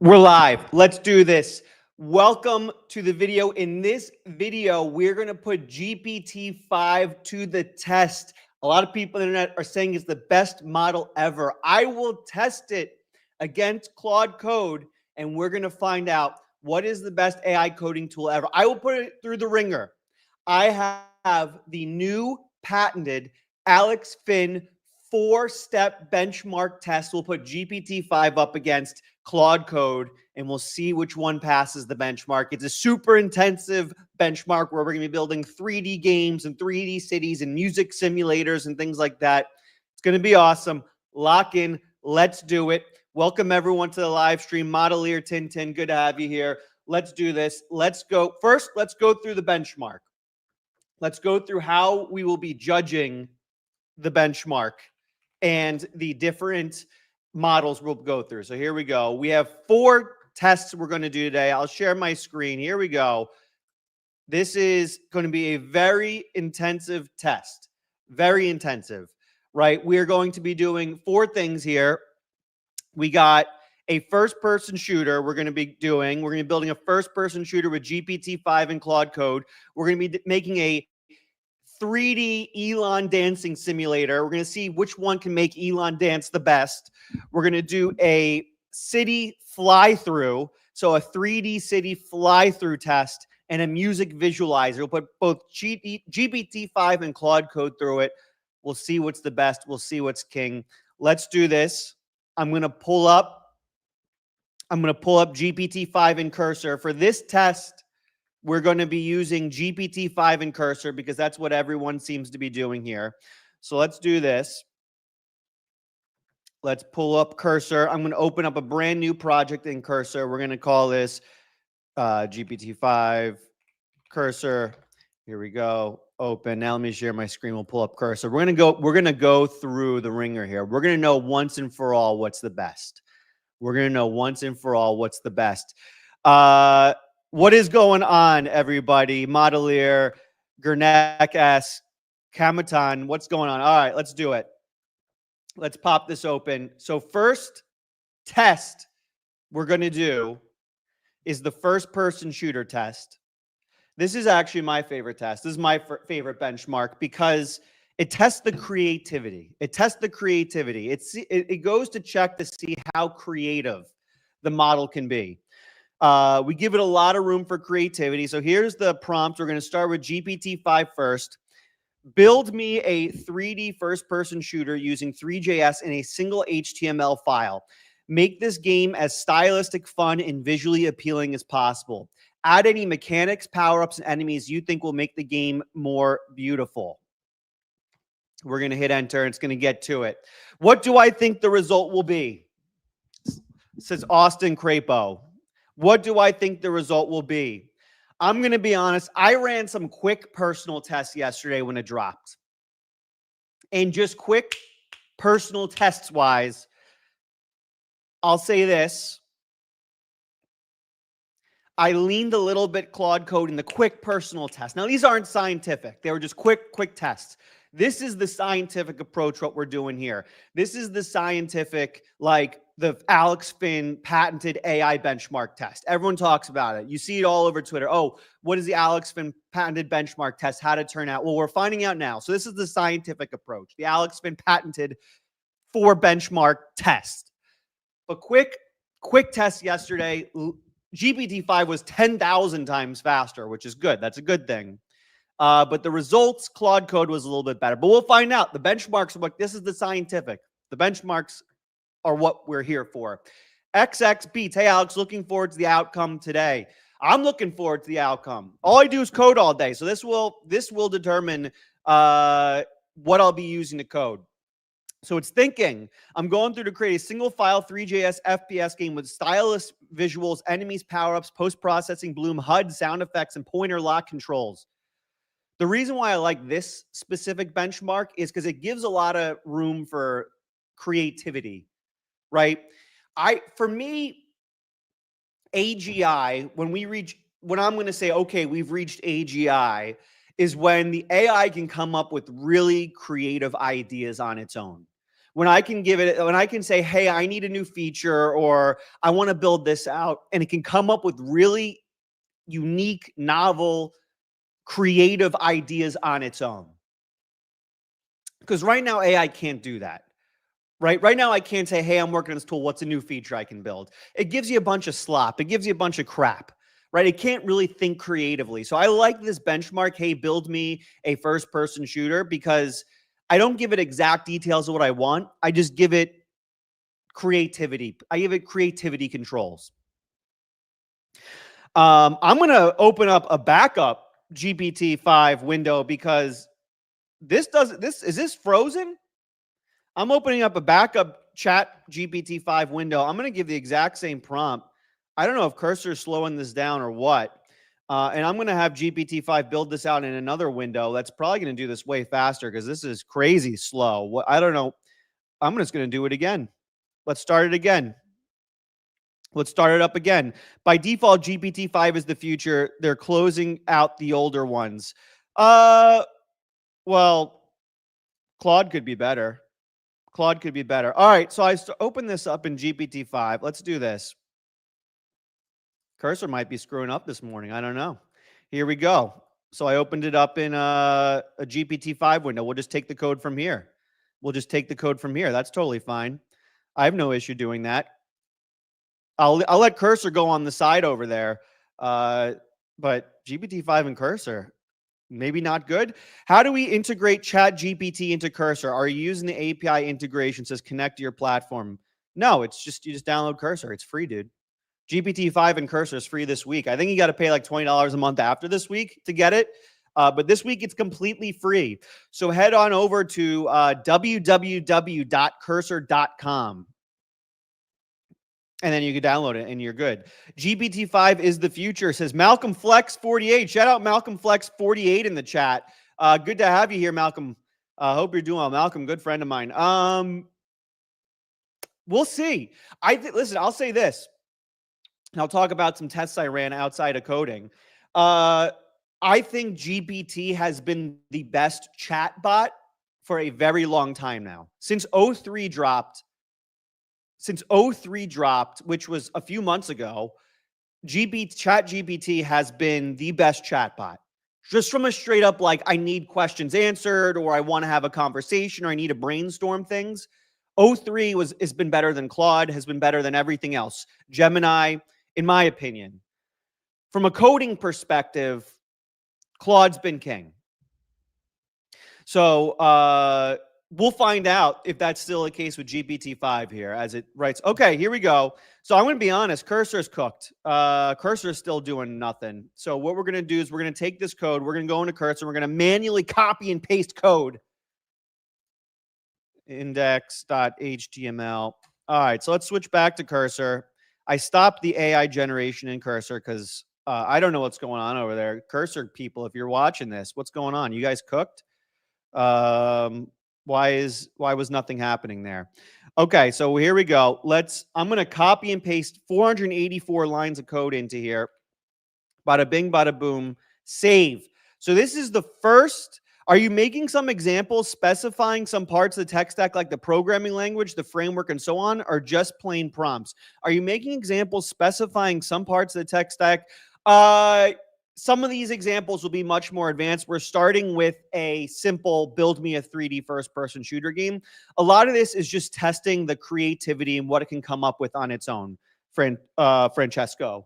We're live. Let's do this. Welcome to the video. In this video, we're going to put GPT-5 to the test. A lot of people on the internet are saying it's the best model ever. I will test it against Claude Code, and we're going to find out what is the best AI coding tool ever. I will put it through the ringer. I have the new patented Alex Finn 4-step benchmark test. We'll put GPT-5 up against Claude Code, and we'll see which one passes the benchmark. It's a super intensive benchmark where we're going to be building 3D games and 3D cities and music simulators and things like that. It's going to be awesome. Lock in. Let's do it. Welcome everyone to the live stream. Modelier Tintin, good to have you here. Let's do this. Let's go. First, let's go through the benchmark. Let's go through how we will be judging the benchmark and the different models we'll go through. So here we go. We have 4 tests we're going to do today. I'll share my screen. Here we go. This is going to be a very intensive test. Very intensive, right? We're going to be doing 4 things here. We got a first-person shooter we're going to be doing. We're going to be building a first-person shooter with GPT-5 and Claude Code. We're going to be making a 3D Elon dancing simulator. We're going to see which one can make Elon dance the best. We're going to do a city fly-through, so a 3D city fly-through test, and a music visualizer. We'll put both GPT-5 and Claude Code through it. We'll see what's the best. We'll see what's king. Let's do this. I'm going to pull up GPT-5 and Cursor. For this test, we're going to be using GPT-5 and Cursor because that's what everyone seems to be doing here. So let's do this. Let's pull up Cursor. I'm going to open up a brand new project in Cursor. We're going to call this GPT-5 Cursor. Here we go. Open. Now let me share my screen. We'll pull up Cursor. We're going to go through the ringer here. We're going to know once and for all what's the best. We're going to know once and for all what's the best. What is going on, everybody? Modelier, Gernek S, Kamaton, what's going on? All right, let's do it. Let's pop this open. So first test we're going to do is the first-person shooter test. This is actually my favorite test. This is my favorite benchmark because it tests the creativity. It tests the creativity. It goes to check to see how creative the model can be. We give it a lot of room for creativity. So here's the prompt. We're going to start with GPT-5 first. Build me a 3D first-person shooter using Three.js in a single HTML file. Make this game as stylistic, fun, and visually appealing as possible. Add any mechanics, power-ups, and enemies you think will make the game more beautiful. We're going to hit enter. It's going to get to it. What do I think the result will be? It says Austin Crapo. What do I think the result will be? I'm going to be honest. I ran some quick personal tests yesterday when it dropped. And just quick personal tests wise, I'll say this. I leaned a little bit Claude Code in the quick personal test. Now, these aren't scientific. They were just quick tests. This is the scientific approach, what we're doing here. This is the scientific, like the Alex Finn patented AI benchmark test. Everyone talks about it. You see it all over Twitter. Oh, what is the Alex Finn patented benchmark test? How to turn out? Well, we're finding out now. So this is the scientific approach. The Alex Finn patented 4 benchmark test. But quick test yesterday, GPT-5 was 10,000 times faster, which is good. That's a good thing. But the results, Claude Code was a little bit better. But we'll find out. The benchmarks are what this is the scientific. The benchmarks are what we're here for. XX Beats. Hey, Alex, looking forward to the outcome today. I'm looking forward to the outcome. All I do is code all day. So this will determine what I'll be using to code. So it's thinking, I'm going through to create a single file 3JS FPS game with stylus visuals, enemies, power-ups, post-processing, bloom, HUD, sound effects, and pointer lock controls. The reason why I like this specific benchmark is because it gives a lot of room for creativity, right? For me, AGI, when I'm going to say, okay, we've reached AGI, is when the AI can come up with really creative ideas on its own. When I can give it, when I can say, hey, I need a new feature or I want to build this out, and it can come up with really unique, novel, creative ideas on its own. Because right now, AI can't do that. Right now, I can't say, hey, I'm working on this tool. What's a new feature I can build? It gives you a bunch of slop. It gives you a bunch of crap, right? It can't really think creatively. So I like this benchmark, hey, build me a first-person shooter, because I don't give it exact details of what I want. I just give it creativity. I give it creativity controls. I'm going to open up a backup GPT-5 window because is this frozen? I'm opening up a backup ChatGPT-5 window. I'm going to give the exact same prompt. I don't know if Cursor is slowing this down or what. And I'm going to have GPT-5 build this out in another window. That's probably going to do this way faster because this is crazy slow. I don't know. I'm just going to do it again. Let's start it again. Let's start it up again. By default, GPT-5 is the future. They're closing out the older ones. Well, Claude could be better. Claude could be better. All right, so I open this up in GPT-5. Let's do this. Cursor might be screwing up this morning. I don't know. Here we go. So I opened it up in a GPT-5 window. We'll just take the code from here. That's totally fine. I have no issue doing that. I'll let Cursor go on the side over there. But GPT-5 and Cursor, maybe not good. How do we integrate ChatGPT into Cursor? Are you using the API integration? It says connect to your platform. No, it's just, you just download Cursor. It's free, dude. GPT-5 and Cursor is free this week. I think you got to pay like $20 a month after this week to get it. But this week it's completely free. So head on over to www.cursor.com. And then you can download it and you're good. GPT-5 is the future, says Malcolm Flex 48. Shout out Malcolm Flex 48 in the chat. Good to have you here, Malcolm. Hope you're doing well. Malcolm, good friend of mine. We'll see. Listen, I'll say this. And I'll talk about some tests I ran outside of coding. I think GPT has been the best chat bot for a very long time now. Since 03 dropped, which was a few months ago, ChatGPT has been the best chatbot. Just from a straight up, like, I need questions answered, or I want to have a conversation, or I need to brainstorm things. 03 has been better than Claude, has been better than everything else. Gemini, in my opinion. From a coding perspective, Claude's been king. So, we'll find out if that's still the case with GPT-5 here as it writes. Okay, here we go. So I'm going to be honest. Cursor's cooked. Cursor's still doing nothing. So what we're going to do is we're going to take this code. We're going to go into Cursor. We're going to manually copy and paste code. Index.html. All right, so let's switch back to Cursor. I stopped the AI generation in Cursor because I don't know what's going on over there. Cursor people, if you're watching this, what's going on? You guys cooked? Why was nothing happening there? Okay, so here we go. I'm going to copy and paste 484 lines of code into here. Bada bing, bada boom, save. So this is the first. Are you making some examples specifying some parts of the tech stack, like the programming language, the framework, and so on, or just plain prompts? Are you making examples specifying some parts of the tech stack? Some of these examples will be much more advanced. We're starting with a simple build me a 3D first-person shooter game. A lot of this is just testing the creativity and what it can come up with on its own, Francesco.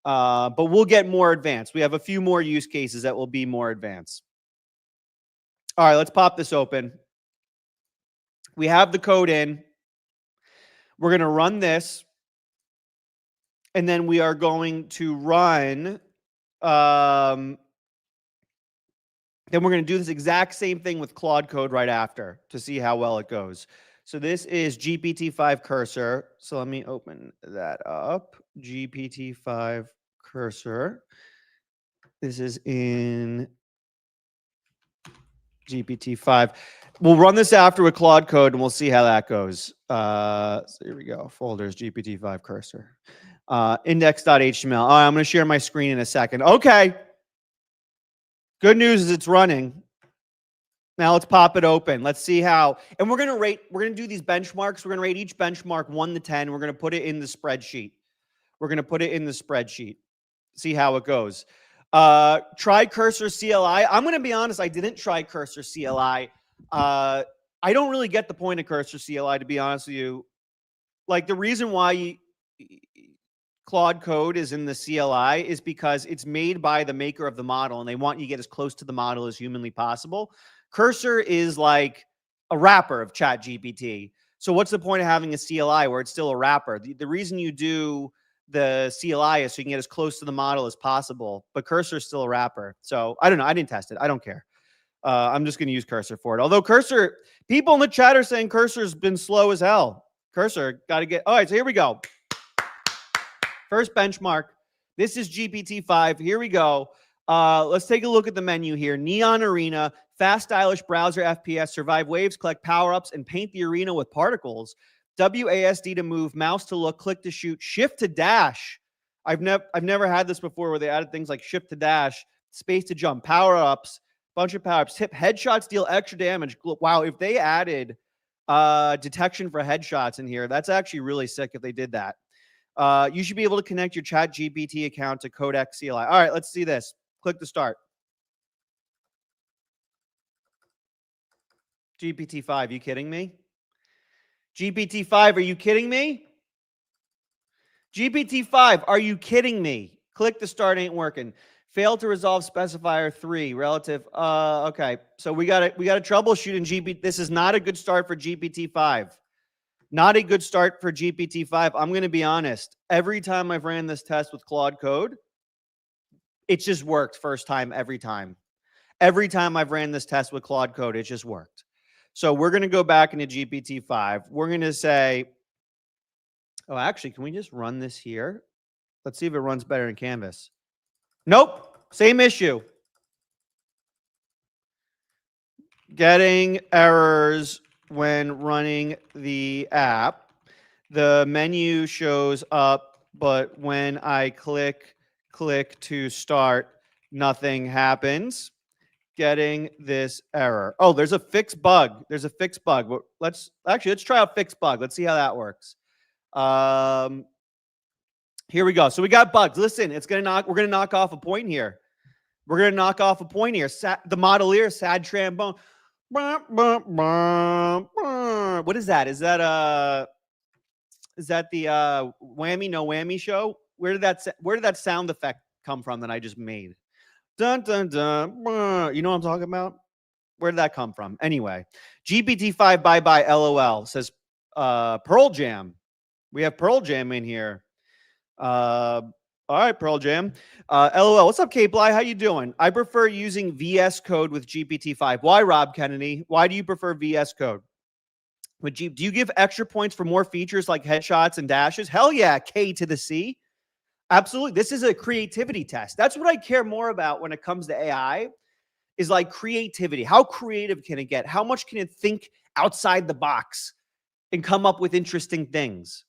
But we'll get more advanced. We have a few more use cases that will be more advanced. All right, let's pop this open. We have the code in. We're going to run this. And then we are going to run... then we're going to do this exact same thing with Claude Code right after to see how well it goes. So this is GPT-5 Cursor. So let me open that up. GPT-5 Cursor. This is in GPT-5. We'll run this after with Claude Code, and we'll see how that goes. So here we go. Folders, GPT-5 Cursor. Index.html. All right, I'm going to share my screen in a second. Okay. Good news is it's running. Now let's pop it open. Let's see how, and we're going to do these benchmarks. We're going to rate each benchmark 1 to 10. We're going to put it in the spreadsheet. See how it goes. Try Cursor CLI. I'm going to be honest. I didn't try Cursor CLI. I don't really get the point of Cursor CLI, to be honest with you. Like, the reason why Claude Code is in the CLI is because it's made by the maker of the model, and they want you to get as close to the model as humanly possible. Cursor is like a wrapper of ChatGPT. So what's the point of having a CLI where it's still a wrapper? The reason you do the CLI is so you can get as close to the model as possible, but Cursor is still a wrapper. So I don't know. I didn't test it. I don't care. I'm just going to use Cursor for it. Although Cursor, people in the chat are saying Cursor's been slow as hell. Cursor, got to get, all right, so here we go. First benchmark. This is GPT-5. Here we go. Let's take a look at the menu here. Neon Arena, fast, stylish browser FPS, survive waves, collect power-ups, and paint the arena with particles. WASD to move, mouse to look, click to shoot, shift to dash. I've never had this before where they added things like shift to dash, space to jump, power-ups, bunch of power-ups. Hip headshots deal extra damage. Wow, if they added detection for headshots in here, that's actually really sick if they did that. You should be able to connect your ChatGPT account to Codex CLI. All right, let's see this. Click to start. GPT-5, you kidding me? GPT-5, are you kidding me? GPT-5, are you kidding me? Click to start ain't working. Failed to resolve specifier 3 relative. Okay, so we got to troubleshoot in GPT. This is not a good start for GPT-5. Not a good start for GPT-5. I'm going to be honest. Every time I've ran this test with Claude Code, it just worked first time every time. Every time I've ran this test with Claude Code, it just worked. So we're going to go back into GPT-5. We're going to say, oh, actually, can we just run this here? Let's see if it runs better in Canvas. Nope. Same issue. Getting errors when running the app. The menu shows up, but when I click to start, nothing happens. Getting this error. Oh, there's a fixed bug. There's a fixed bug. Let's try a fixed bug. Let's see how that works. Here we go. So we got bugs. Listen, we're gonna knock off a point here. We're gonna knock off a point here. The modelier, sad trombone. What is that? Is that the whammy no whammy show? Where did that sound effect come from that I just made? Dun dun dun. You know what I'm talking about? Where did that come from? Anyway, GPT-5 bye bye LOL says Pearl Jam. We have Pearl Jam in here. All right, Pearl Jam. LOL. What's up, K-Bly? How you doing? I prefer using VS Code with GPT-5. Why, Rob Kennedy? Why do you prefer VS Code? Do you give extra points for more features like headshots and dashes? Hell yeah, K to the C. Absolutely. This is a creativity test. That's what I care more about when it comes to AI, is like creativity. How creative can it get? How much can it think outside the box and come up with interesting things?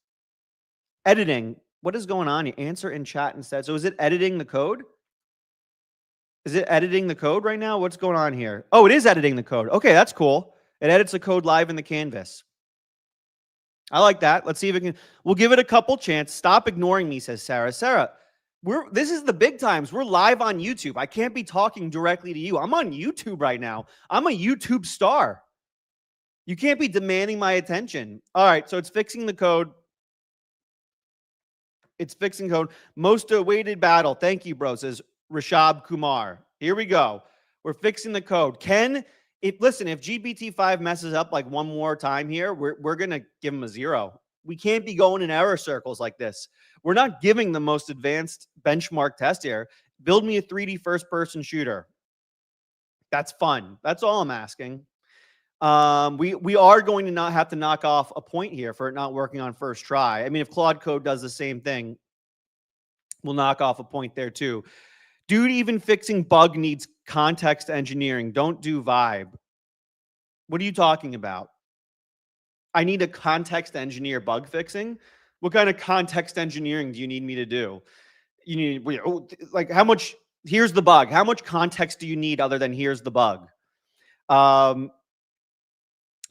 Editing. What is going on? You answer in chat instead. So is it editing the code? Is it editing the code right now? What's going on here? Oh, it is editing the code. Okay, that's cool. It edits the code live in the canvas. I like that. Let's see if it can. We'll give it a couple chances. Stop ignoring me, says Sarah. Sarah, this is the big times. We're live on YouTube. I can't be talking directly to you. I'm on YouTube right now. I'm a YouTube star. You can't be demanding my attention. All right, so it's fixing the code. It's fixing code. Most awaited battle. Thank you, bro, says Rashab Kumar. Here we go. We're fixing the code. Listen, if GPT-5 messes up like one more time here, we're going to give him a 0. We can't be going in error circles like this. We're not giving the most advanced benchmark test here. Build me a 3D first-person shooter. That's fun. That's all I'm asking. We are going to not have to knock off a point here for it not working on first try. I mean, if Claude Code does the same thing, we'll knock off a point there too. Dude, even fixing bug needs context engineering. Don't do vibe. What are you talking about? I need a context engineer bug fixing? What kind of context engineering do you need me to do? You need, like, how much, here's the bug. How much context do you need other than here's the bug? Um,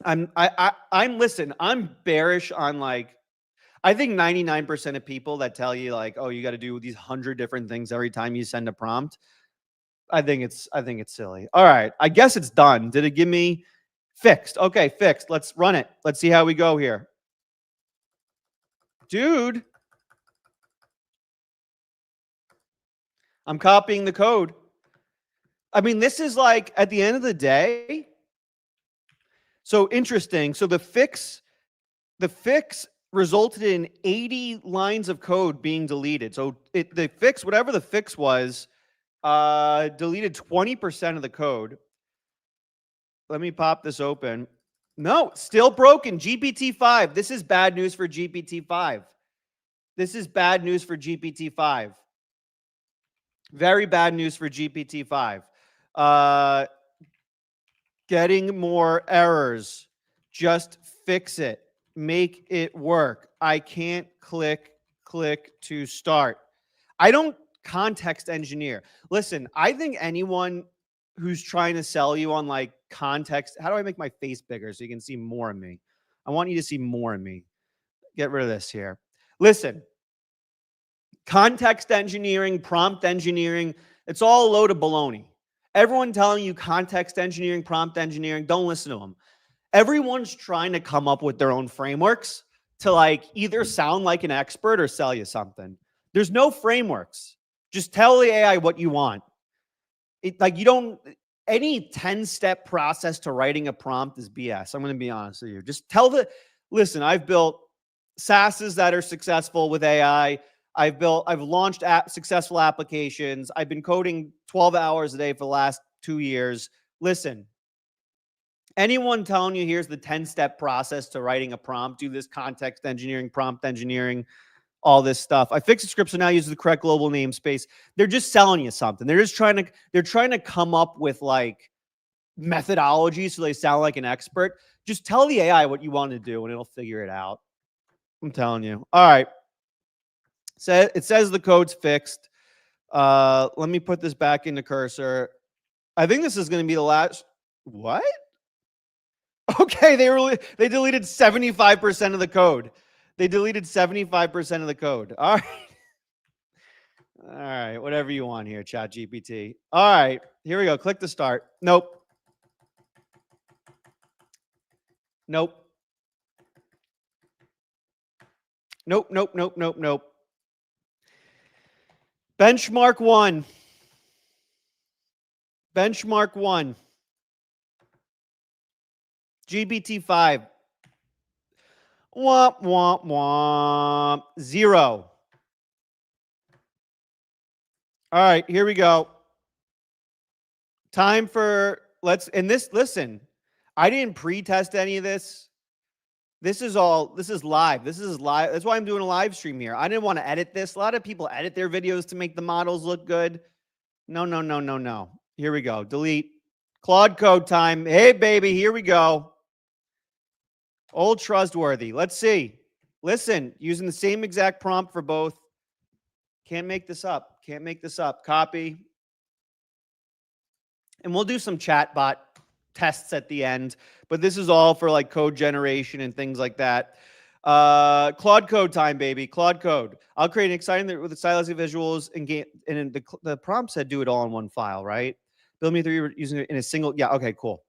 listen, I'm bearish on like, I think 99% of people that tell you like, oh, you got to do these 100 different things every time you send a prompt. I think it's silly. All right. I guess it's done. Did it give me fixed? Okay, fixed. Let's run it. Let's see how we go here. Dude, I'm copying the code. I mean, this is like at the end of the day. So interesting. So the fix resulted in 80 lines of code being deleted. So the fix, whatever the fix was, deleted 20% of the code. Let me pop this open. No, still broken. GPT-5. This is bad news for GPT-5. This is bad news for GPT-5. Very bad news for GPT-5. Getting more errors. Just fix it. Make it work. I can't click to start. I don't context engineer. Listen, I think anyone who's trying to sell you on like context, how do I make my face bigger so you can see more of me? I want you to see more of me. Get rid of this here. Listen, context engineering, prompt engineering, it's all a load of baloney. Everyone telling you context engineering, prompt engineering, don't listen to them. Everyone's trying to come up with their own frameworks to like either sound like an expert or sell you something. There's no frameworks. Just tell the AI what you want. Like you don't, any 10-step process to writing a prompt is BS. I'm going to be honest with you. Just listen, I've built SaaSes that are successful with AI. I've launched successful applications. I've been coding 12 hours a day for the last 2 years. Listen, anyone telling you here's the 10-step process to writing a prompt, do this context engineering, prompt engineering, all this stuff. I fixed the script, so now use the correct global namespace. They're just selling you something. They're trying to come up with like methodology so they sound like an expert. Just tell the AI what you want to do and it'll figure it out. I'm telling you. All right. So it says the code's fixed. Let me put this back into cursor. I think this is going to be the last. What? Okay, they deleted 75% of the code. They deleted 75% of the code. All right. All right, whatever you want here, ChatGPT. All right, here we go. Click to start. Nope. Nope. Nope, nope, nope, nope, nope. Benchmark 1. Benchmark 1. GPT-5. Womp, womp, womp. 0. All right, here we go. Time for, listen, I didn't pre-test any of this. This is live. This is live. That's why I'm doing a live stream here. I didn't want to edit this. A lot of people edit their videos to make the models look good. No, no, no, no, no. Here we go. Delete. Claude Code time. Hey, baby, here we go. Old trustworthy. Let's see. Listen, using the same exact prompt for both. Can't make this up. Can't make this up. Copy. And we'll do some chatbot tests at the end, but this is all for like code generation and things like that. Claude Code time, baby. Claude Code. I'll create an exciting with the stylistic visuals and game. And the prompt said do it all in one file, right? Build me 3 using it in a single. Yeah. Okay. Cool.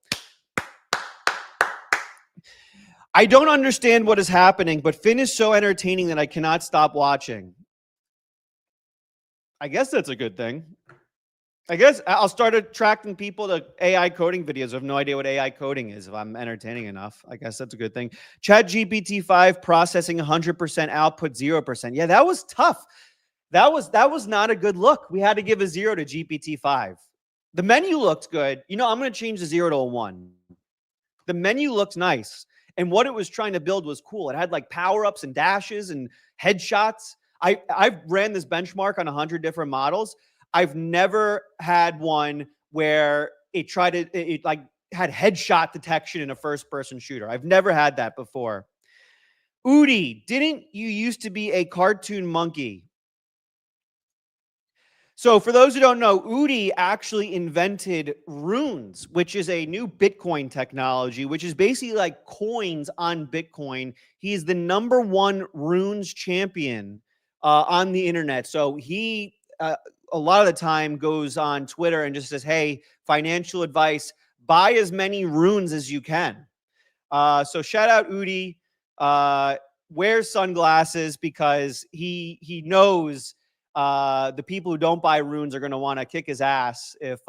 I don't understand what is happening, but Finn is so entertaining that I cannot stop watching. I guess that's a good thing. I guess I'll start attracting people to AI coding videos. I have no idea what AI coding is if I'm entertaining enough. I guess that's a good thing. ChatGPT-5 processing 100%, output 0%. Yeah, that was tough. That was not a good look. We had to give a 0 to GPT-5. The menu looked good. You know, I'm going to change the 0 to a 1. The menu looks nice. And what it was trying to build was cool. It had like power-ups and dashes and headshots. I've ran this benchmark on 100 different models. I've never had one where it like had headshot detection in a first-person shooter. I've never had that before. Udi, didn't you used to be a cartoon monkey? So for those who don't know, Udi actually invented runes, which is a new Bitcoin technology, which is basically like coins on Bitcoin. He is the #1 runes champion on the internet. So he, a lot of the time, goes on Twitter and just says, hey, financial advice, buy as many runes as you can. So shout out Udi. Wear sunglasses because he knows the people who don't buy runes are going to want to kick his ass if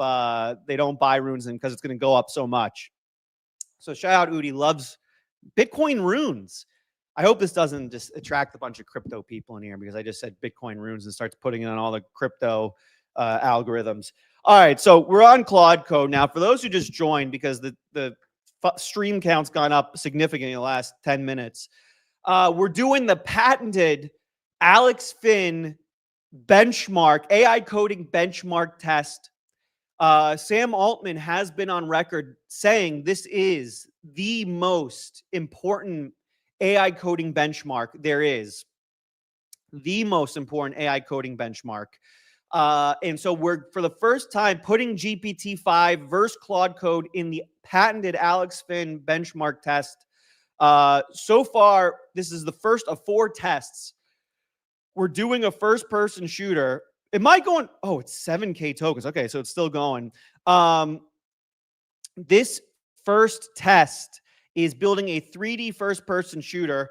they don't buy runes, and because it's going to go up so much. So shout out Udi, loves Bitcoin runes. I hope this doesn't just attract a bunch of crypto people in here because I just said Bitcoin runes and starts putting it on all the crypto algorithms. All right, so we're on Claude Code now. For those who just joined, because the stream count's gone up significantly in the last 10 minutes, we're doing the patented Alex Finn benchmark, AI coding benchmark test. Sam Altman has been on record saying this is the most important AI coding benchmark there is. The most important AI coding benchmark. And so we're, for the first time, putting GPT-5 versus Claude Code in the patented Alex Finn benchmark test. So far, this is the first of 4 tests. We're doing a first-person shooter. Am I going? Oh, it's 7K tokens. Okay, so it's still going. This first test is building a 3D first-person shooter.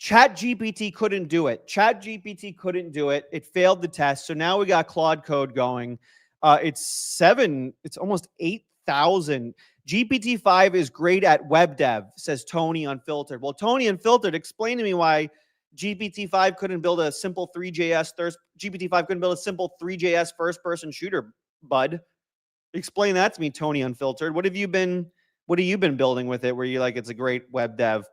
ChatGPT couldn't do it. ChatGPT couldn't do it. It failed the test. So now we got Claude Code going. It's almost 8,000. GPT-5 is great at web dev, says Tony Unfiltered. Well, Tony Unfiltered, explain to me why GPT-5 couldn't build a simple 3JS. GPT-5 couldn't build a simple 3JS first-person shooter, bud. Explain that to me, Tony Unfiltered. What have you been building with it where you like it's a great web dev?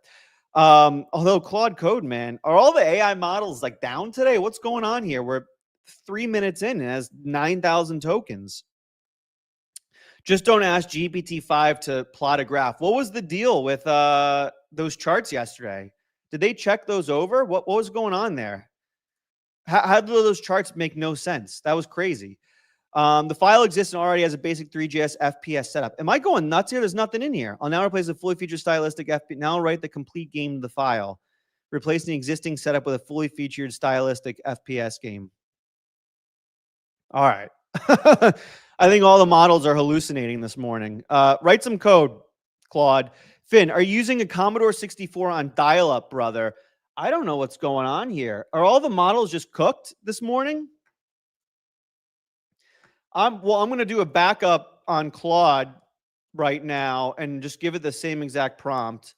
Although Claude Code, man, are all the AI models like down today? What's going on here? We're 3 minutes in and it has 9,000 tokens. Just don't ask GPT-5 to plot a graph. What was the deal with those charts yesterday? Did they check those over? What was going on there? How did those charts make no sense? That was crazy. The file exists and already has a basic 3JS FPS setup. Am I going nuts here? There's nothing in here. I'll now replace a fully featured stylistic FPS. Now I'll write the complete game to the file, replacing the existing setup with a fully featured stylistic FPS game. All right. I think all the models are hallucinating this morning. Write some code, Claude. Finn, are you using a Commodore 64 on dial-up, brother? I don't know what's going on here. Are all the models just cooked this morning? I'm going to do a backup on Claude right now and just give it the same exact prompt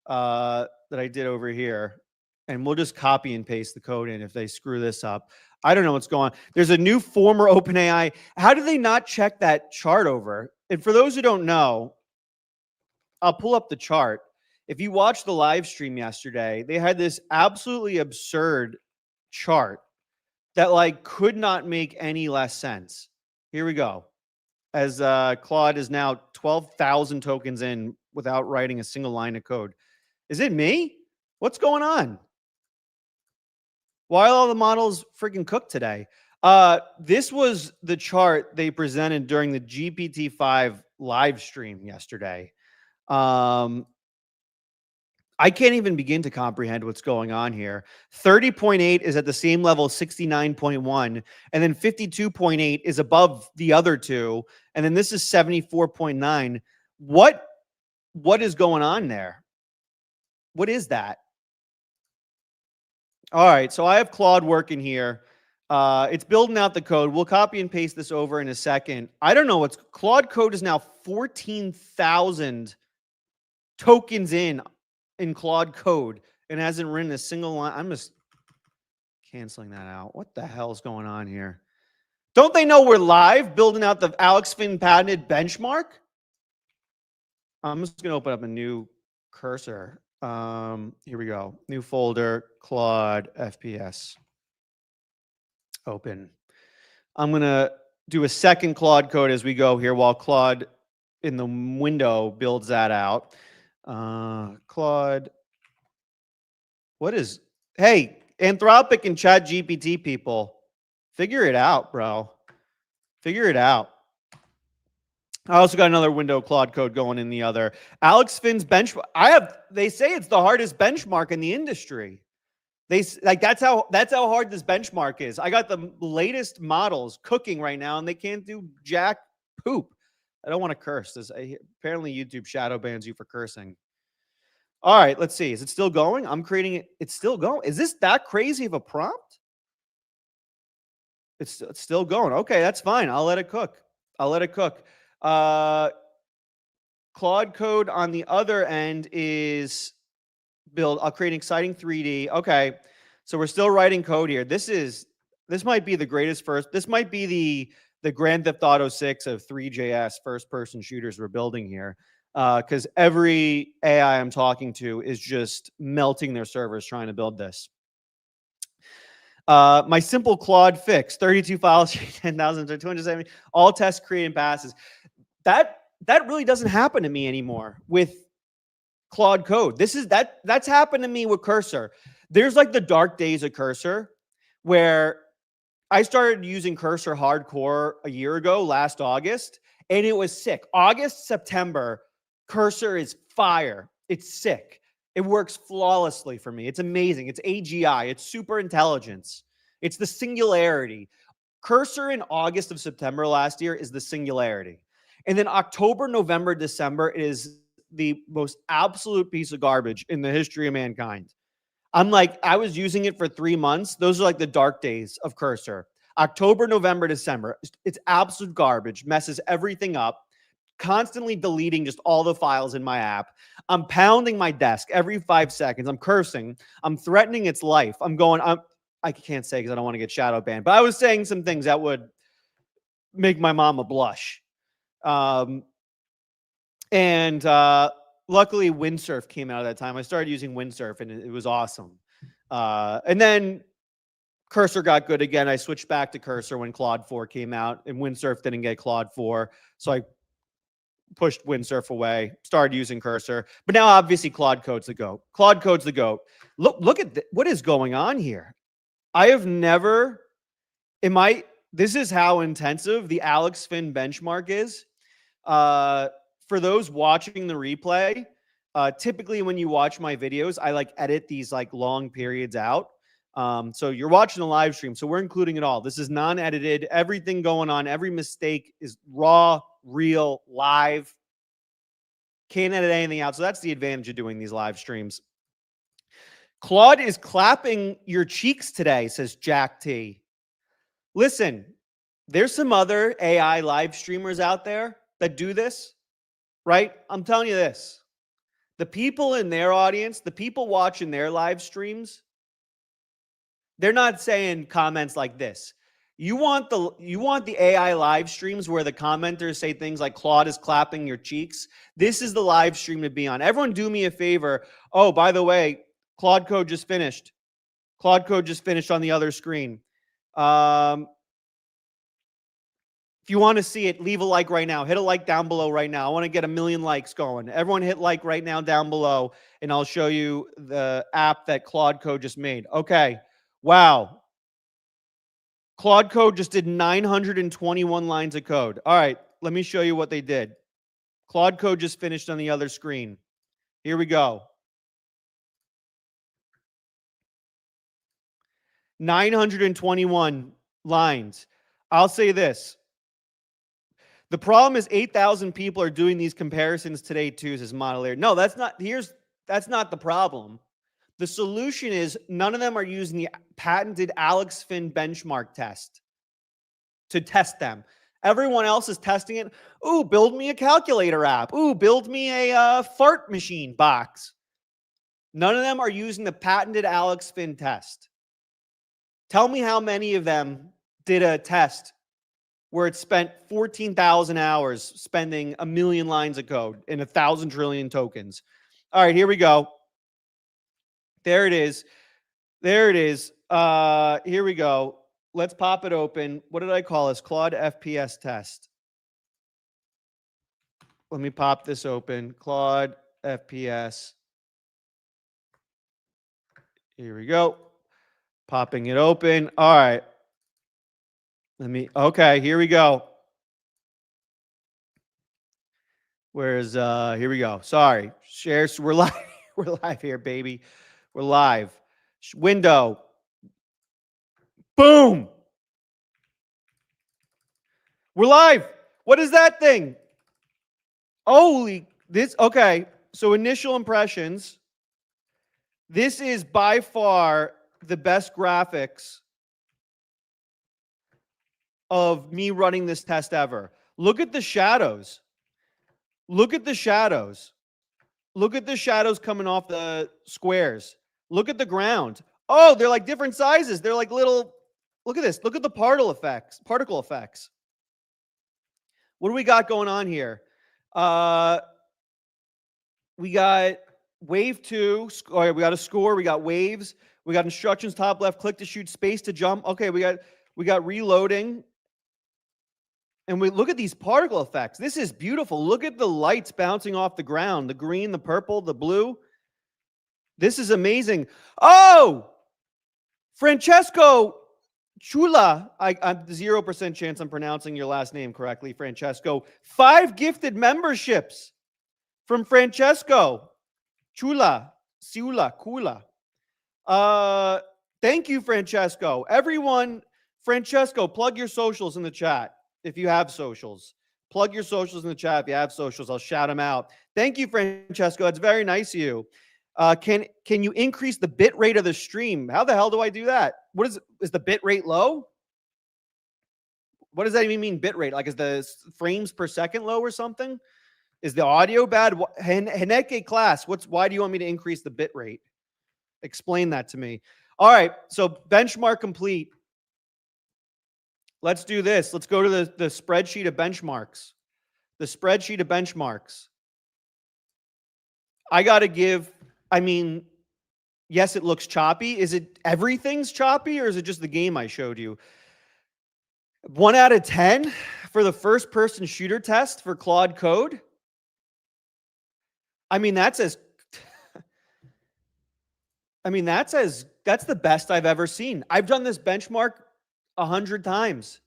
that I did over here. And we'll just copy and paste the code in if they screw this up. I don't know what's going on. There's a new former OpenAI. How do they not check that chart over? And for those who don't know, I'll pull up the chart. If you watched the live stream yesterday, they had this absolutely absurd chart that like could not make any less sense. Here we go. As Claude is now 12,000 tokens in without writing a single line of code. Is it me? What's going on? Why are all the models freaking cooked today? This was the chart they presented during the GPT-5 live stream yesterday. I can't even begin to comprehend what's going on here. 30.8 is at the same level as 69.1, and then 52.8 is above the other two, and then this is 74.9. What is going on there? What is that? All right, so I have Claude working here. It's building out the code. We'll copy and paste this over in a second. I don't know what's Claude Code is now 14,000 tokens in Claude Code and hasn't written a single line. I'm just canceling that out. What the hell's going on here? Don't they know we're live building out the Alex Finn patented benchmark? I'm just going to open up a new cursor. Here we go. New folder, Claude FPS. Open. I'm going to do a second Claude Code as we go here while Claude in the window builds that out. Claude. What is, hey, Anthropic and ChatGPT people, figure it out, bro. Figure it out. I also got another window Claude Code going in the other. Alex Finn's benchmark. They say it's the hardest benchmark in the industry. That's how hard this benchmark is. I got the latest models cooking right now, and they can't do jack poop. I don't want to curse. Apparently, YouTube shadow bans you for cursing. All right, let's see. Is it still going? I'm creating it. It's still going. Is this that crazy of a prompt? It's still going. Okay, that's fine. I'll let it cook. Claude Code on the other end is I'll create an exciting 3D. Okay. So we're still writing code here. This might be the greatest this might be the Grand Theft Auto 6 of 3JS first person shooters we're building here. Because every AI I'm talking to is just melting their servers trying to build this. My simple Claude fix, 32 files, 10,000 to 270, all tests create and passes. That really doesn't happen to me anymore with Claude Code. That's happened to me with Cursor. There's like the dark days of Cursor where I started using Cursor hardcore a year ago, last August, and it was sick. August, September, Cursor is fire. It's sick. It works flawlessly for me. It's amazing. It's AGI. It's super intelligence. It's the singularity. Cursor in August of September last year is the singularity. And then October, November, December is the most absolute piece of garbage in the history of mankind. I was using it for 3 months. Those are like the dark days of Cursor. October, November, December. It's absolute garbage. Messes everything up. Constantly deleting just all the files in my app. I'm pounding my desk every 5 seconds. I'm cursing. I'm threatening its life. I can't say because I don't want to get shadow banned, but I was saying some things that would make my mama blush. Luckily, Windsurf came out at that time. I started using Windsurf, and it was awesome. And then Cursor got good again. I switched back to Cursor when Claude 4 came out, and Windsurf didn't get Claude 4. So I pushed Windsurf away, started using Cursor. But now, obviously, Claude Code's the GOAT. Claude Code's the GOAT. Look at what is going on here. I have never... This is how intensive the Alex Finn benchmark is. For those watching the replay, typically when you watch my videos, I edit these long periods out. So you're watching the live stream, so we're including it all. This is non-edited. Everything going on, every mistake is raw, real, live. Can't edit anything out. So that's the advantage of doing these live streams. Claude is clapping your cheeks today, says Jack T. Listen, there's some other AI live streamers out there that do this, right? I'm telling you this. The people in their audience, the people watching their live streams, they're not saying comments like this. You want the AI live streams where the commenters say things like Claude is clapping your cheeks. This is the live stream to be on. Everyone do me a favor. Oh, by the way, Claude Code just finished. Claude Code just finished on the other screen. If you want to see it, leave a like right now. Hit a like down below right now. I want to get 1 million likes going. Everyone hit like right now down below, and I'll show you the app that Claude Code just made. Okay. Wow. Claude Code just did 921 lines of code. All right. Let me show you what they did. Claude Code just finished on the other screen. Here we go. 921 lines. I'll say this. The problem is 8,000 people are doing these comparisons today too, says Modelator. No, that's not the problem. The solution is none of them are using the patented Alex Finn benchmark test to test them. Everyone else is testing it. Ooh, build me a calculator app. Ooh, build me a fart machine box. None of them are using the patented Alex Finn test. Tell me how many of them did a test where it spent 14,000 hours spending 1 million lines of code and 1,000 trillion tokens. All right, here we go. There it is. There it is. Here we go. Let's pop it open. What did I call this? Claude FPS test. Let me pop this open. Claude FPS. Here we go. Popping it open. All right. Okay, here we go. Where's here we go. Sorry. Shares. We're live. We're live here, baby. We're live. Window. Boom. We're live. What is that thing? Holy this okay. So initial impressions. This is by far the best graphics of me running this test ever. Look at the shadows. Look at the shadows. Look at the shadows coming off the squares. Look at the ground. Oh, they're like different sizes. They're like little, look at this. Look at the particle effects. What do we got going on here? We got wave 2. We got a score. We got waves. We got instructions, top left, click to shoot, space to jump. Okay, we got reloading. And we look at these particle effects. This is beautiful. Look at the lights bouncing off the ground. The green, the purple, the blue. This is amazing. Oh! Francesco Chula. I'm 0% chance I'm pronouncing your last name correctly, Francesco. 5 gifted memberships from Francesco Chula. Kula. Thank you, Francesco. Everyone, Francesco, plug your socials in the chat. If you have socials, plug your socials in the chat. If you have socials, I'll shout them out. Thank you, Francesco. It's very nice of you. Can you increase the bit rate of the stream? How the hell do I do that? What is the bit rate low? What does that even mean, bit rate? Like, is the frames per second low or something? Is the audio bad? Heneke class, why do you want me to increase the bit rate? Explain that to me. All right, so benchmark complete. Let's do this. Let's go to the spreadsheet of benchmarks. The spreadsheet of benchmarks. I got to give, yes, it looks choppy. Is it everything's choppy or is it just the game I showed you? 1 out of 10 for the first person shooter test for Claude Code. That's the best I've ever seen. I've done this benchmark 100 times.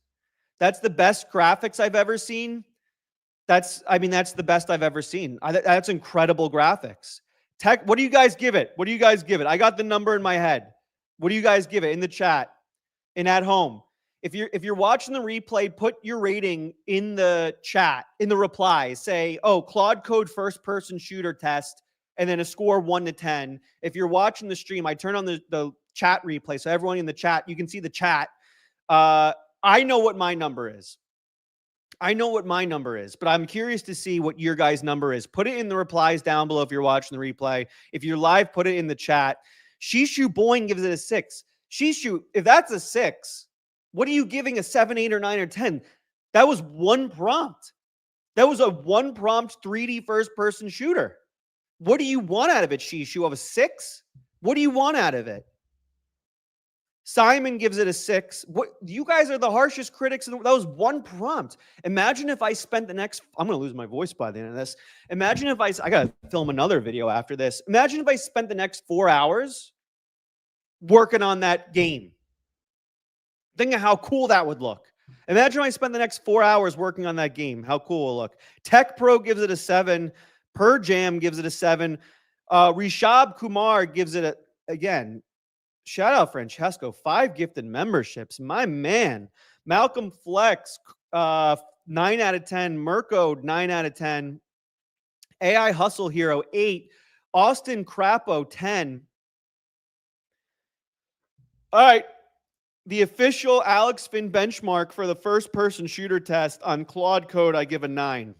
That's the best graphics I've ever seen. That's the best I've ever seen. That's incredible graphics. Tech, what do you guys give it? What do you guys give it? I got the number in my head. What do you guys give it in the chat and at home? If you're watching the replay, put your rating in the chat, in the replies. Say, oh, Claude Code first person shooter test, and then a score 1 to 10. If you're watching the stream, I turn on the chat replay. So everyone in the chat, you can see the chat. I know what my number is. But I'm curious to see what your guys' number is. Put it in the replies down below if you're watching the replay. If you're live, put it in the chat. Shishu Boing gives it a 6. Shishu, if that's a 6, what are you giving a 7, 8, or 9, or 10? That was one prompt. That was a one prompt 3D first person shooter. What do you want out of it, Shishu? Of a 6? What do you want out of it? Simon gives it a 6. What, you guys are the harshest critics. That was one prompt. Imagine if I spent the next, I'm going to lose my voice by the end of this. Imagine if I got to film another video after this. Imagine if I spent the next 4 hours working on that game. Think of how cool that would look. Imagine if I spent the next 4 hours working on that game. How cool it will look. Tech Pro gives it a 7. Per Jam gives it a 7. Rishab Kumar gives it again. Shout out Francesco, 5 gifted memberships. My man. Malcolm Flex, 9 out of 10. Mirko, 9 out of 10. AI Hustle Hero, 8. Austin Crapo, 10. All right. The official Alex Finn benchmark for the first person shooter test on Claude Code, I give a 9.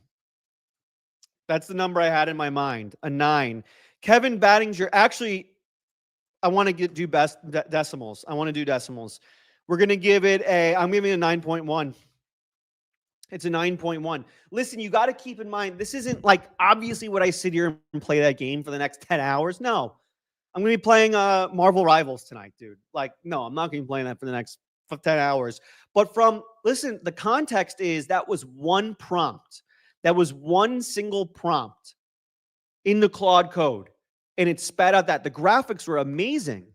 That's the number I had in my mind, a 9. Kevin Battinger, actually, I want to do decimals. We're going to give it I'm giving it a 9.1. It's a 9.1. Listen, you got to keep in mind, this isn't like obviously would I sit here and play that game for the next 10 hours? No. I'm going to be playing Marvel Rivals tonight, dude. Like, no, I'm not going to be playing that for the next 10 hours. But listen, the context is that was one prompt. That was one single prompt in the Claude Code. And it spat out that. The graphics were amazing.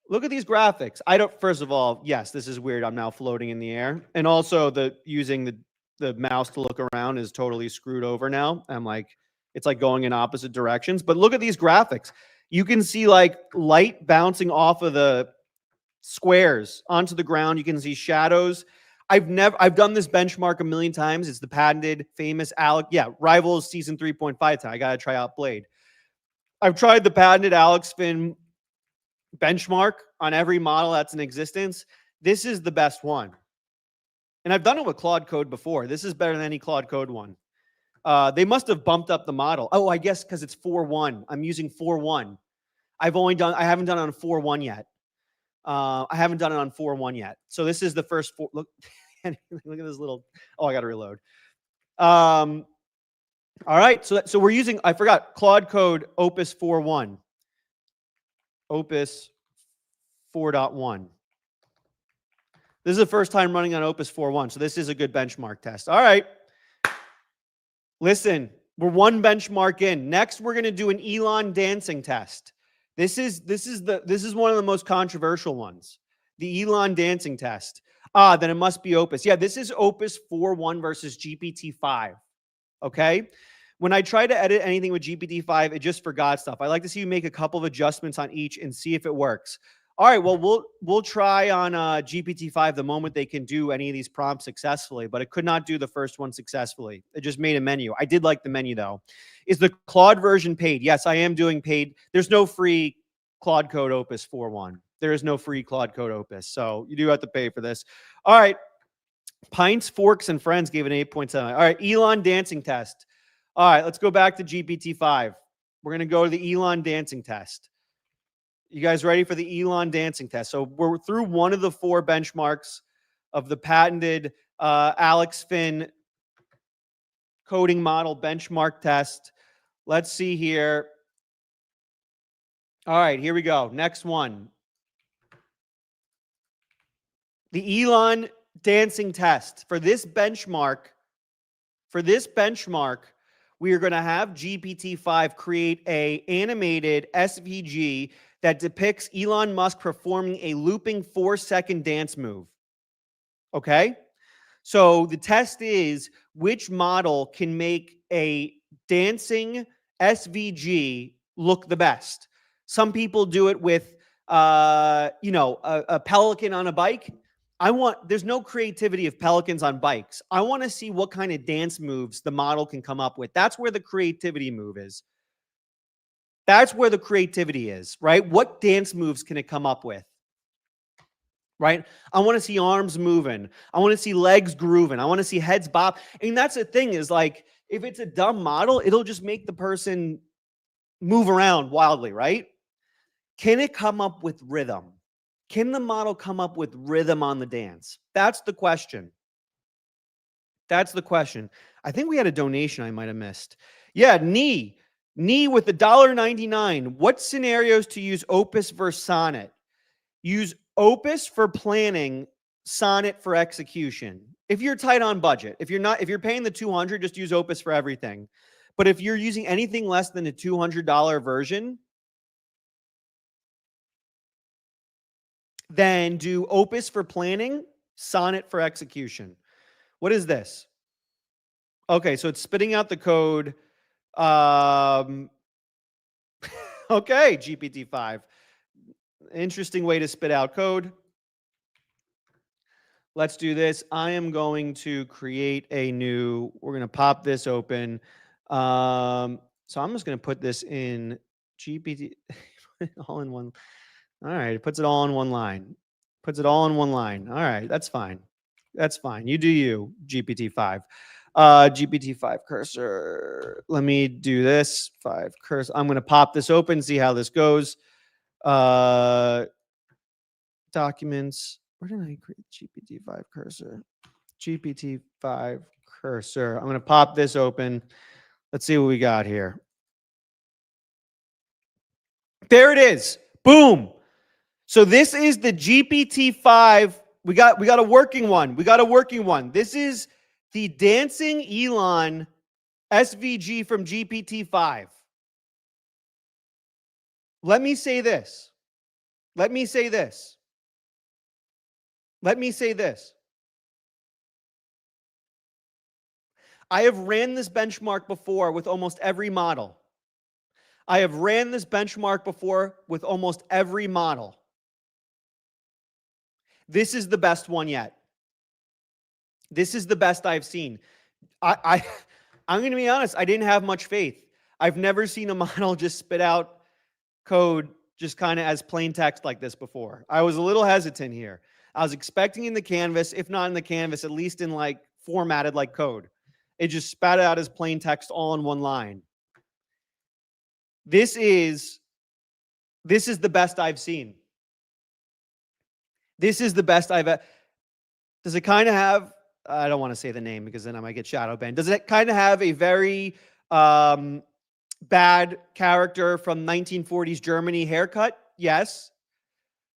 Look at these graphics. First of all, yes, this is weird. I'm now floating in the air. And also using the the mouse to look around is totally screwed over now. I'm like, it's like going in opposite directions. But look at these graphics. You can see like light bouncing off of the squares onto the ground. You can see shadows. I've done this benchmark a million times. It's the patented famous Rivals season 3.5 time. I got to try out Blade. I've tried the patented Alex Finn benchmark on every model that's in existence. This is the best one. And I've done it with Claude Code before. This is better than any Claude Code one. They must have bumped up the model. Oh, I guess because it's 4.1. I'm using 4.1. I haven't done it on 4.1 yet. I haven't done it on 4.1 yet. So this is the first four. Look, look at this little. Oh, I got to reload. All right. So we're using, I forgot, Claude Code Opus 4.1. Opus 4.1. This is the first time running on Opus 4.1. So this is a good benchmark test. All right. Listen, we're one benchmark in. Next, we're going to do an Elon dancing test. This is one of the most controversial ones. The Elon dancing test. Then it must be Opus. Yeah, this is Opus 4.1 versus GPT-5. Okay? When I try to edit anything with GPT-5, it just forgot stuff. I like to see you make a couple of adjustments on each and see if it works. All right, well, we'll try on GPT-5 the moment they can do any of these prompts successfully, but it could not do the first one successfully. It just made a menu. I did like the menu, though. Is the Claude version paid? Yes, I am doing paid. There's no free Claude Code Opus 4.1. There is no free Claude Code Opus, so you do have to pay for this. All right, Pints, Forks, and Friends gave an 8.7. All right, Elon dancing test. All right, let's go back to GPT-5. We're going to go to the Elon dancing test. You guys ready for the Elon dancing test? So we're through one of the 4 benchmarks of the patented Alex Finn coding model benchmark test. Let's see here. All right, here we go. Next one. The Elon dancing test. For this benchmark, we are going to have GPT-5 create a animated SVG that depicts Elon Musk performing a looping 4-second dance move. Okay? So the test is which model can make a dancing SVG look the best. Some people do it with, a pelican on a bike. There's no creativity of pelicans on bikes. I want to see what kind of dance moves the model can come up with. That's where the creativity move is. That's where the creativity is, right? What dance moves can it come up with? Right? I want to see arms moving. I want to see legs grooving. I want to see heads bop. And that's the thing is like, if it's a dumb model, it'll just make the person move around wildly, right? Can it come up with rhythm? Can the model come up with rhythm on the dance? That's the question. That's the question. I think we had a donation I might have missed. Yeah, Knee with the $1.99. What scenarios to use Opus versus Sonnet? Use Opus for planning, Sonnet for execution. If you're tight on budget, if you're paying the $200, just use Opus for everything. But if you're using anything less than a $200 version, then do Opus for planning, Sonnet for execution. What is this? Okay, so it's spitting out the code. Okay, GPT-5. Interesting way to spit out code. Let's do this. I am going to create we're going to pop this open. So I'm just going to put this in GPT, all in one. All right, it puts it all in one line. Puts it all in one line. All right, that's fine. That's fine. You do you, GPT-5. GPT-5 cursor. Let me do this. 5 cursor. I'm going to pop this open, see how this goes. Documents. Where did I create GPT-5 cursor? GPT-5 cursor. I'm going to pop this open. Let's see what we got here. There it is. Boom. So this is the GPT-5. We got a working one. We got a working one. This is the dancing Elon SVG from GPT-5. Let me say this. Let me say this. Let me say this. I have ran this benchmark before with almost every model. I have ran this benchmark before with almost every model. This is the best one yet. This is the best I've seen. I'm going to be honest. I didn't have much faith. I've never seen a model just spit out code just kind of as plain text like this before. I was a little hesitant here. I was expecting in the canvas, if not in the canvas, at least in like formatted like code. It just spat out as plain text all in one line. This is the best I've seen. This is the best I've. Does it kind of have? I don't want to say the name because then I might get shadow banned. Does it kind of have a very bad character from 1940s Germany haircut? Yes.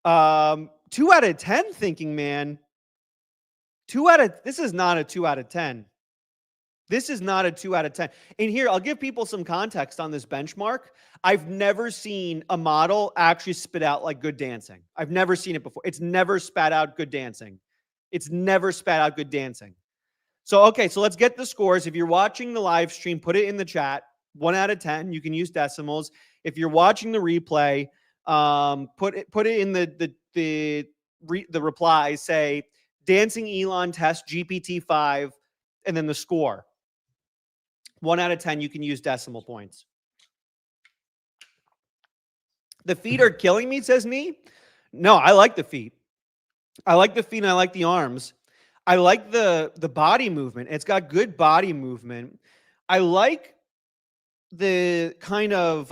2 out of 10 thinking, man. This is not a 2 out of 10. This is not a 2 out of 10. And here, I'll give people some context on this benchmark. I've never seen a model actually spit out like good dancing. I've never seen it before. It's never spat out good dancing. It's never spat out good dancing. So, okay, so let's get the scores. If you're watching the live stream, put it in the chat. 1 out of 10. You can use decimals. If you're watching the replay, put it in the replies. Say dancing Elon test GPT-5, and then the score. 1 out of 10. You can use decimal points. The feet are killing me, says me. No, I like the feet. I like the feet and I like the arms. I like the body movement. It's got good body movement. I like the kind of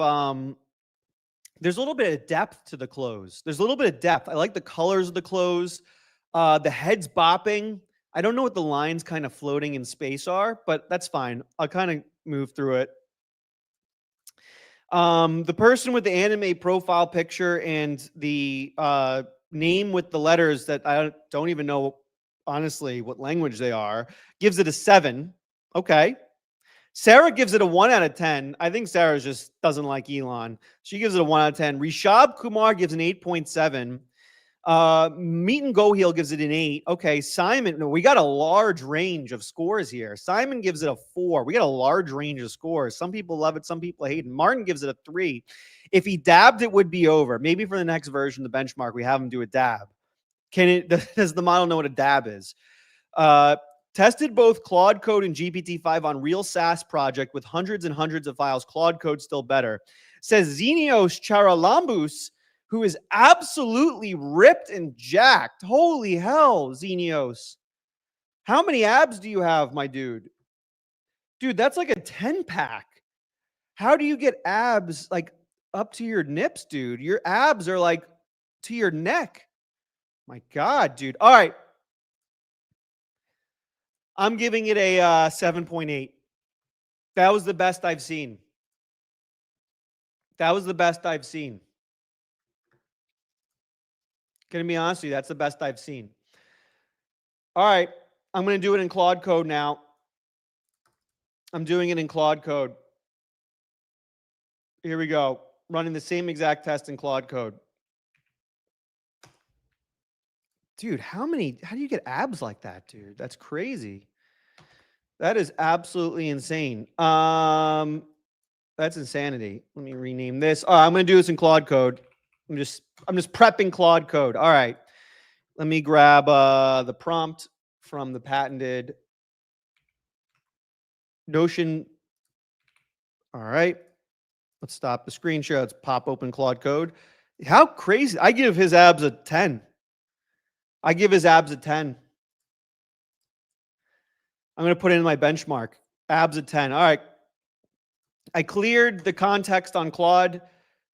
there's a little bit of depth to the clothes. There's a little bit of depth. I like the colors of the clothes. The head's bopping. I don't know what the lines kind of floating in space are, but that's fine. I'll kind of move through it. The person with the anime profile picture and the name with the letters that I don't even know, honestly, what language they are, gives it a 7. Okay. Sarah gives it a 1 out of 10. I think Sarah just doesn't like Elon. She gives it a 1 out of 10. Rishab Kumar gives an 8.7. Meet and Go Heel gives it an 8. Okay, Simon, no, we got a large range of scores here. Simon gives it a 4. We got a large range of scores. Some people love it, some people hate it. Martin gives it a 3. If he dabbed, it would be over. Maybe for the next version of the benchmark, we have him do a dab. Does the model know what a dab is? Tested both Claude Code and GPT-5 on real SaaS project with hundreds and hundreds of files. Claude Code still better. Says Xenios Charalambus, who is absolutely ripped and jacked. Holy hell, Xenios. How many abs do you have, my dude? Dude, that's like a 10-pack. How do you get abs like up to your nips, dude? Your abs are like to your neck. My God, dude. All right. I'm giving it a 7.8. That was the best I've seen. That was the best I've seen. Gonna be honest with you, that's the best I've seen. All right, I'm gonna do it in Claude Code now. I'm doing it in Claude Code. Here we go. Running the same exact test in Claude Code. Dude, how do you get abs like that, dude? That's crazy. That is absolutely insane. That's insanity. Let me rename this. All right, I'm gonna do this in Claude Code. I'm just prepping Claude Code. All right. Let me grab the prompt from the patented Notion. All right. Let's stop the screen share. Let's pop open Claude Code. How crazy. I give his abs a 10. I give his abs a 10. I'm going to put it in my benchmark. Abs a 10. All right. I cleared the context on Claude.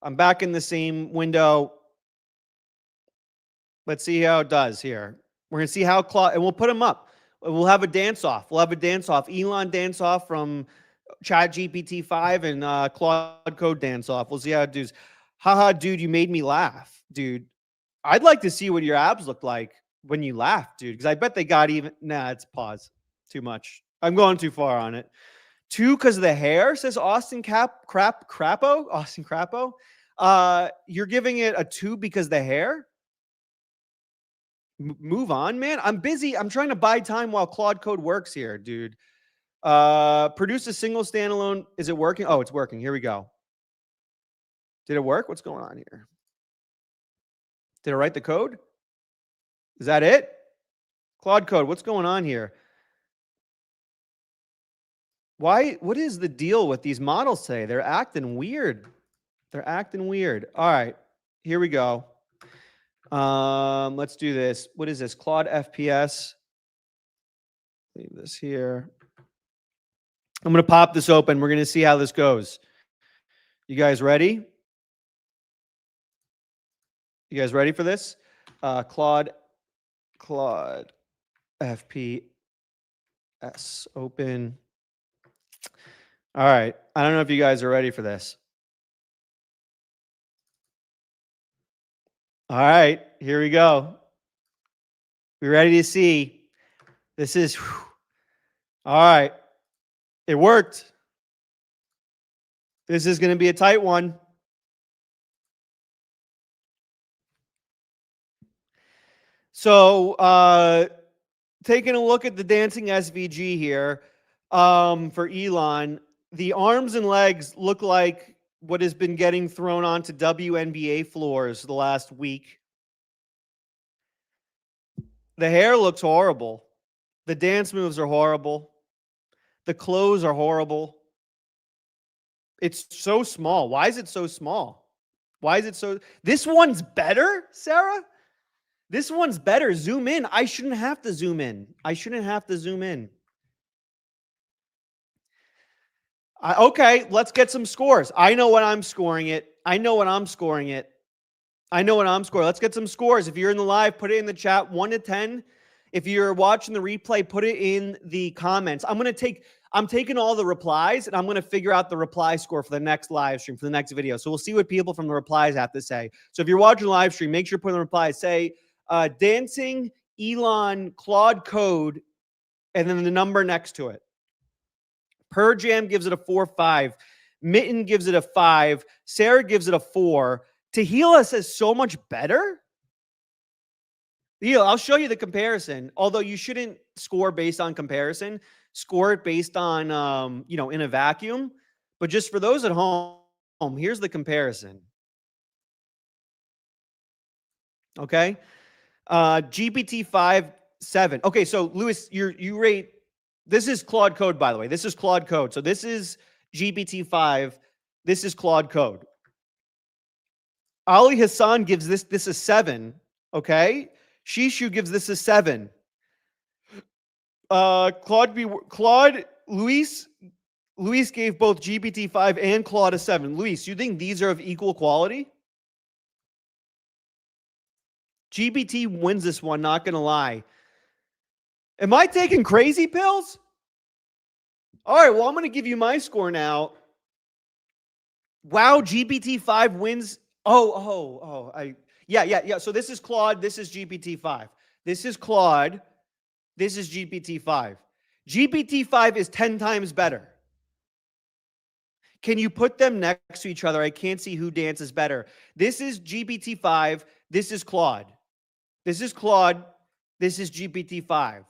I'm back in the same window. Let's see how it does here. We're going to see how Claude, and we'll put them up. We'll have a dance-off. We'll have a dance-off. Elon dance-off from ChatGPT-5 and Claude Code dance-off. We'll see how it does. Haha, dude, you made me laugh. Dude, I'd like to see what your abs look like when you laugh, dude, because I bet they got even. Nah, it's pause. Too much. I'm going too far on it. 2 because of the hair, says Austin Crapo. Austin Crapo. You're giving it a 2 because the hair? Move on, man. I'm busy. I'm trying to buy time while Claude Code works here, dude. Produce a single standalone. Is it working? Oh, it's working. Here we go. Did it work? What's going on here? Did I write the code? Is that it? Claude Code. What's going on here? Why? What is the deal with these models today? They're acting weird. They're acting weird. All right. Here we go. Let's do this. What is this? Claude FPS. Leave this here. I'm going to pop this open. We're going to see how this goes. You guys ready? You guys ready for this? Claude FPS open. All right. I don't know if you guys are ready for this. All right. Here we go. We ready to see? This is... All right. It worked. This is going to be a tight one. So, taking a look at the dancing SVG here for Elon, the arms and legs look like what has been getting thrown onto WNBA floors the last week. The hair looks horrible. The dance moves are horrible. The clothes are horrible. It's so small. Why is it so small? Why is it so... This one's better, Sarah? This one's better. Zoom in. I shouldn't have to zoom in. I shouldn't have to zoom in. Okay, let's get some scores. I know what I'm scoring it. I know what I'm scoring it. I know what I'm scoring. Let's get some scores. If you're in the live, put it in the chat, 1 to 10. If you're watching the replay, put it in the comments. I'm taking all the replies, and I'm going to figure out the reply score for the next live stream, for the next video. So we'll see what people from the replies have to say. So if you're watching the live stream, make sure to put in the replies. Say, dancing, Elon, Claude Code, and then the number next to it. Per Jam gives it a 4.5. Mitten gives it a 5. Sarah gives it a 4. Tehila says so much better. I'll show you the comparison. Although you shouldn't score based on comparison, score it based on, in a vacuum. But just for those at home, here's the comparison. Okay. GPT-5, 7. Okay. So Lewis, you rate, this is Claude Code, by the way. This is Claude Code. So this is GPT-5. This is Claude Code. Ali Hassan gives this a 7. Okay. Shishu gives this a 7. Luis gave both GPT-5 and Claude a 7. Luis, you think these are of equal quality? GPT wins this one, not going to lie. Am I taking crazy pills? All right, well, I'm going to give you my score now. Wow, GPT-5 wins. Yeah. So this is Claude. This is GPT-5. This is Claude. This is GPT-5. GPT-5 is 10 times better. Can you put them next to each other? I can't see who dances better. This is GPT-5. This is Claude. This is Claude. This is GPT-5.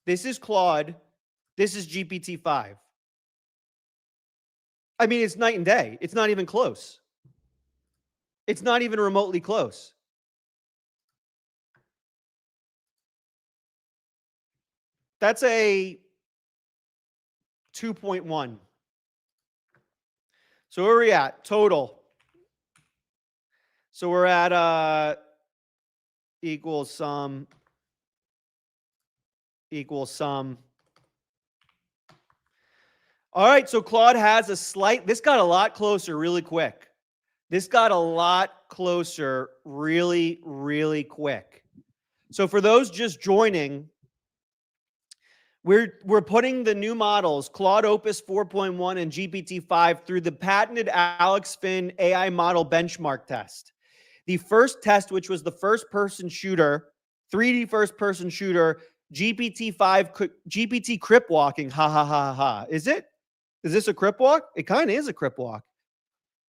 This is Claude. This is GPT-5. I mean, it's night and day. It's not even close. It's not even remotely close. That's a 2.1. So where are we at? Total. So we're at equals sum. All right, so Claude has a slight, this got a lot closer really quick. This got a lot closer really, really quick. So for those just joining, we're putting the new models, Claude Opus 4.1 and GPT-5, through the patented Alex Finn AI model benchmark test. The first test, which was the first-person shooter, 3D first-person shooter, GPT-5, GPT crip walking, ha, ha, ha, ha. Is it? Is this a crip walk? It kind of is a crip walk.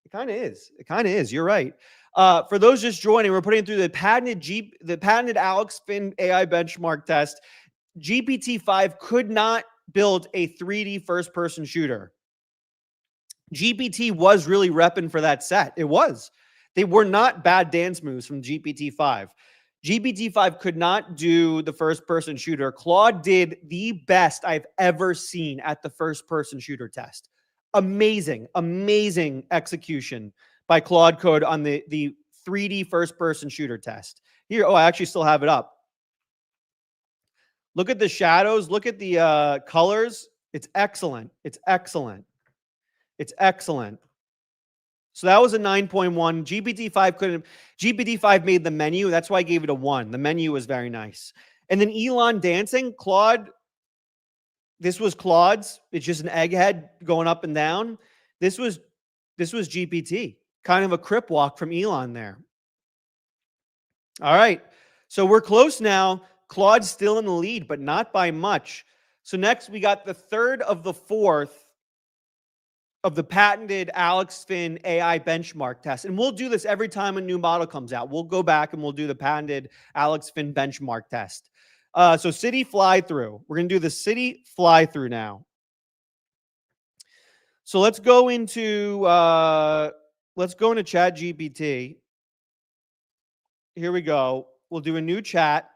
It kind of is. It kind of is. You're right. For those just joining, we're putting through the patented Alex Finn AI benchmark test. GPT-5 could not build a 3D first-person shooter. GPT was really repping for that set. It was. They were not bad dance moves from GPT-5. GPT-5 could not do the first-person shooter. Claude did the best I've ever seen at the first-person shooter test. Amazing, amazing execution by Claude Code on the 3D first-person shooter test. Here, I actually still have it up. Look at the shadows. Look at the colors. It's excellent. It's excellent. It's excellent. So that was a 9.1. GPT-5 couldn't. GPT-5 made the menu. That's why I gave it a 1. The menu was very nice. And then Elon dancing. Claude. This was Claude's. It's just an egghead going up and down. This was GPT. Kind of a crip walk from Elon there. All right. So we're close now. Claude's still in the lead, but not by much. So next we got the third of the fourth of the patented Alex Finn AI benchmark test. And we'll do this every time a new model comes out. We'll go back and we'll do the patented Alex Finn benchmark test. So city fly-through. We're going to do the city fly-through now. So let's go into ChatGPT. Here we go. We'll do a new chat.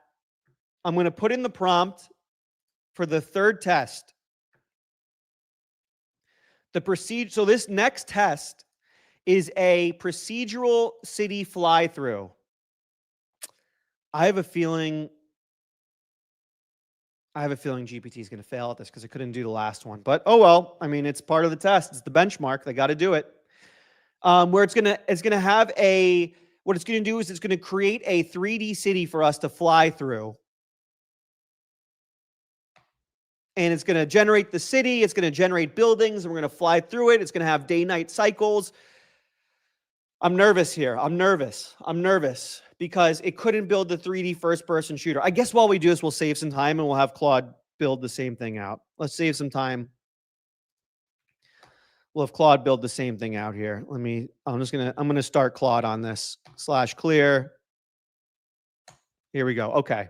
I'm going to put in the prompt for the third test. So this next test is a procedural city fly-through. I have a feeling GPT is going to fail at this because it couldn't do the last one. But oh well. I mean, it's part of the test. It's the benchmark. They got to do it. Where it's gonna have what it's going to do is it's going to create a 3D city for us to fly through. And it's going to generate the city. It's going to generate buildings, and we're going to fly through it. It's going to have day-night cycles. I'm nervous here. I'm nervous because it couldn't build the 3D first-person shooter. I guess while we do this, we'll save some time, and we'll have Claude build the same thing out. Let's save some time. We'll have Claude build the same thing out here. I'm going to start Claude on this. /clear. Here we go. Okay.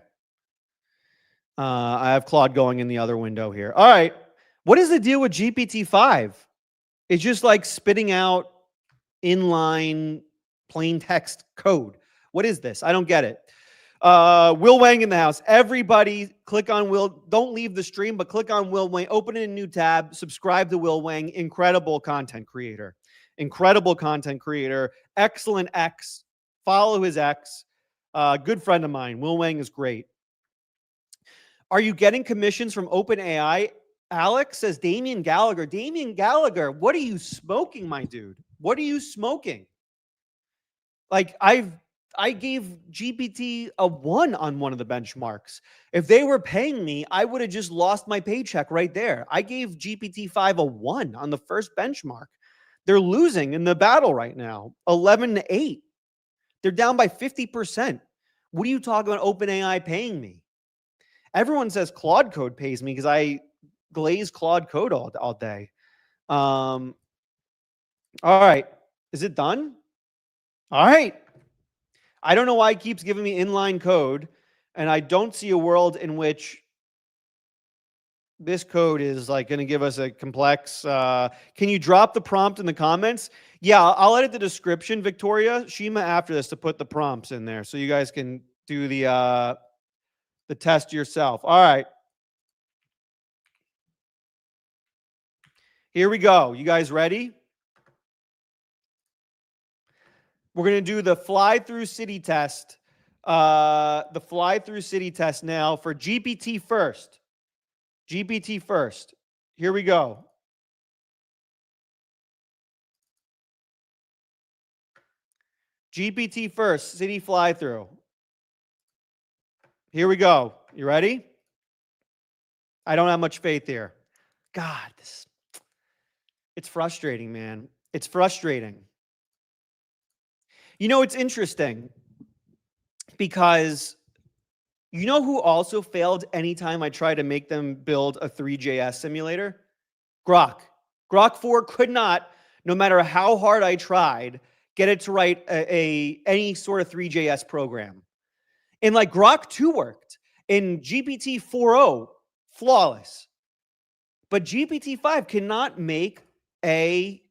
I have Claude going in the other window here. All right. What is the deal with GPT-5? It's just like spitting out inline plain text code. What is this? I don't get it. Will Wang in the house. Everybody click on Will. Don't leave the stream, but click on Will Wang. Open a new tab. Subscribe to Will Wang. Incredible content creator. Incredible content creator. Excellent X. Follow his X. Good friend of mine. Will Wang is great. Are you getting commissions from OpenAI? Alex says Damian Gallagher. Damian Gallagher, what are you smoking, my dude? What are you smoking? Like I gave GPT a 1 on one of the benchmarks. If they were paying me, I would have just lost my paycheck right there. I gave GPT-5 a 1 on the first benchmark. They're losing in the battle right now, 11-8. They're down by 50%. What are you talking about OpenAI paying me? Everyone says Claude Code pays me because I glaze Claude Code all day. All right. Is it done? All right. I don't know why it keeps giving me inline code, and I don't see a world in which this code is like going to give us a complex. Can you drop the prompt in the comments? Yeah, I'll edit the description, Victoria, Shima, after this to put the prompts in there so you guys can do the test yourself. All right. Here we go. You guys ready? We're going to do the fly-through city test. The fly-through city test now for GPT first. GPT first. Here we go. GPT first, city fly-through. Here we go. You ready? I don't have much faith here. God, it's frustrating, man. It's frustrating. You know, it's interesting because you know who also failed anytime I tried to make them build a 3JS simulator? Grok. Grok 4 could not, no matter how hard I tried, get it to write any sort of 3JS program. And like Grok 2 worked. And GPT 4.0, flawless. But GPT-5 cannot make a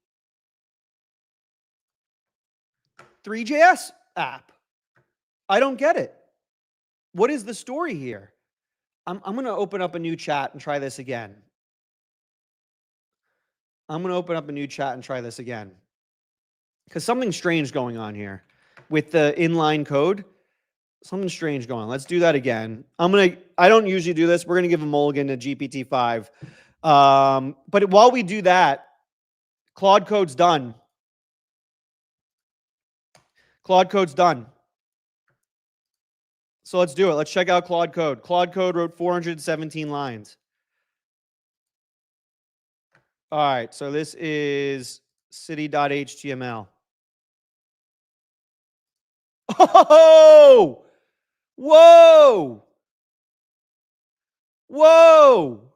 3JS app. I don't get it. What is the story here? I'm going to open up a new chat and try this again. Because something's strange going on here with the inline code. Something strange going on. Let's do that again. I don't usually do this. We're going to give a mulligan to GPT-5. But while we do that, Claude Code's done. So let's do it. Let's check out Claude Code. Claude Code wrote 417 lines. All right, so this is city.html. Oh! Whoa! Whoa!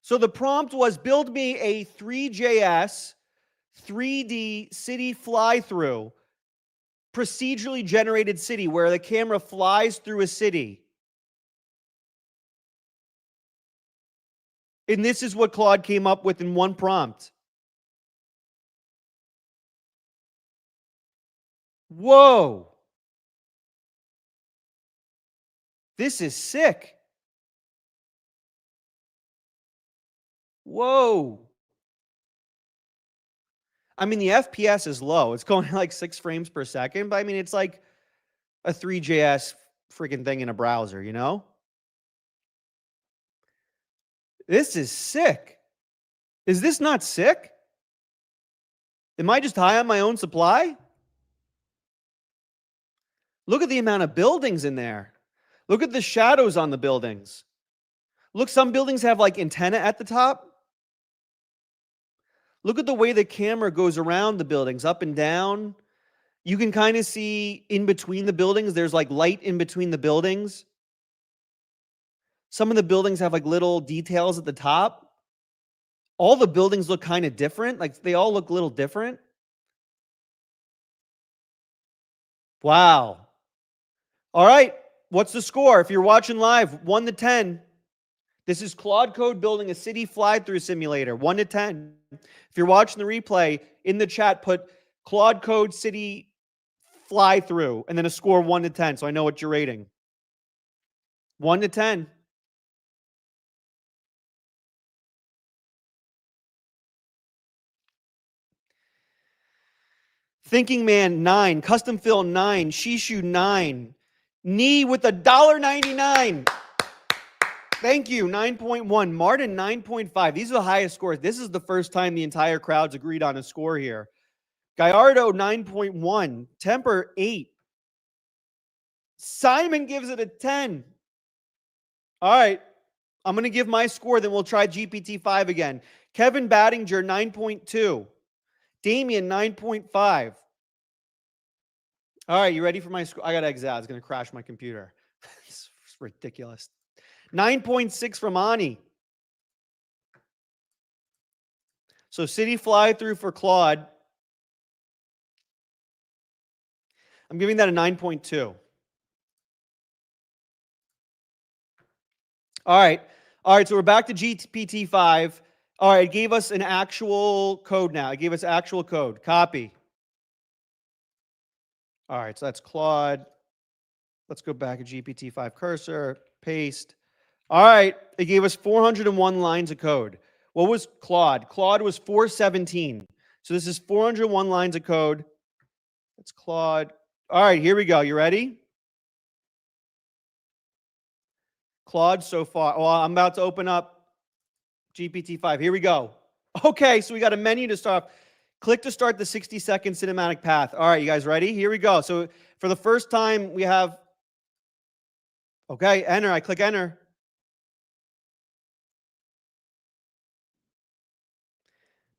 So the prompt was build me a 3JS 3D city fly-through, procedurally generated city where the camera flies through a city. And this is what Claude came up with in one prompt. Whoa. This is sick. Whoa. I mean, the FPS is low. It's going like 6 frames per second, but I mean, it's like a 3JS freaking thing in a browser, you know? This is sick. Is this not sick? Am I just high on my own supply? Look at the amount of buildings in there. Look at the shadows on the buildings. Look, some buildings have like antenna at the top. Look at the way the camera goes around the buildings, up and down. You can kind of see in between the buildings. There's like light in between the buildings. Some of the buildings have like little details at the top. All the buildings look kind of different. Like they all look a little different. Wow. All right. What's the score? If you're watching live, 1 to 10. This is Claude Code building a city fly-through simulator, 1 to 10. If you're watching the replay, in the chat, put Claude Code city fly-through and then a score 1 to 10 so I know what you're rating. 1 to 10. Thinking Man 9, Custom Fill 9, Shishu 9, Knee with $1.99. Thank you, 9.1. Martin, 9.5. These are the highest scores. This is the first time the entire crowd's agreed on a score here. Gallardo, 9.1. Temper, 8. Simon gives it a 10. All right. I'm going to give my score, then we'll try GPT-5 again. Kevin Battinger, 9.2. Damien, 9.5. All right, you ready for my score? I got to exit out. It's going to crash my computer. It's ridiculous. 9.6 from Ani. So city fly-through for Claude. I'm giving that a 9.2. All right. All right, so we're back to GPT-5. All right, it gave us an actual code now. It gave us actual code. Copy. All right, so that's Claude. Let's go back to GPT-5 cursor. Paste. All right, it gave us 401 lines of code. What was Claude? Claude was 417. So this is 401 lines of code. That's Claude. All right, here we go. You ready? Claude so far. Well, I'm about to open up GPT-5. Here we go. Okay, so we got a menu to start. Click to start the 60-second cinematic path. All right, you guys ready? Here we go. So for the first time, we have, okay, enter. I click enter.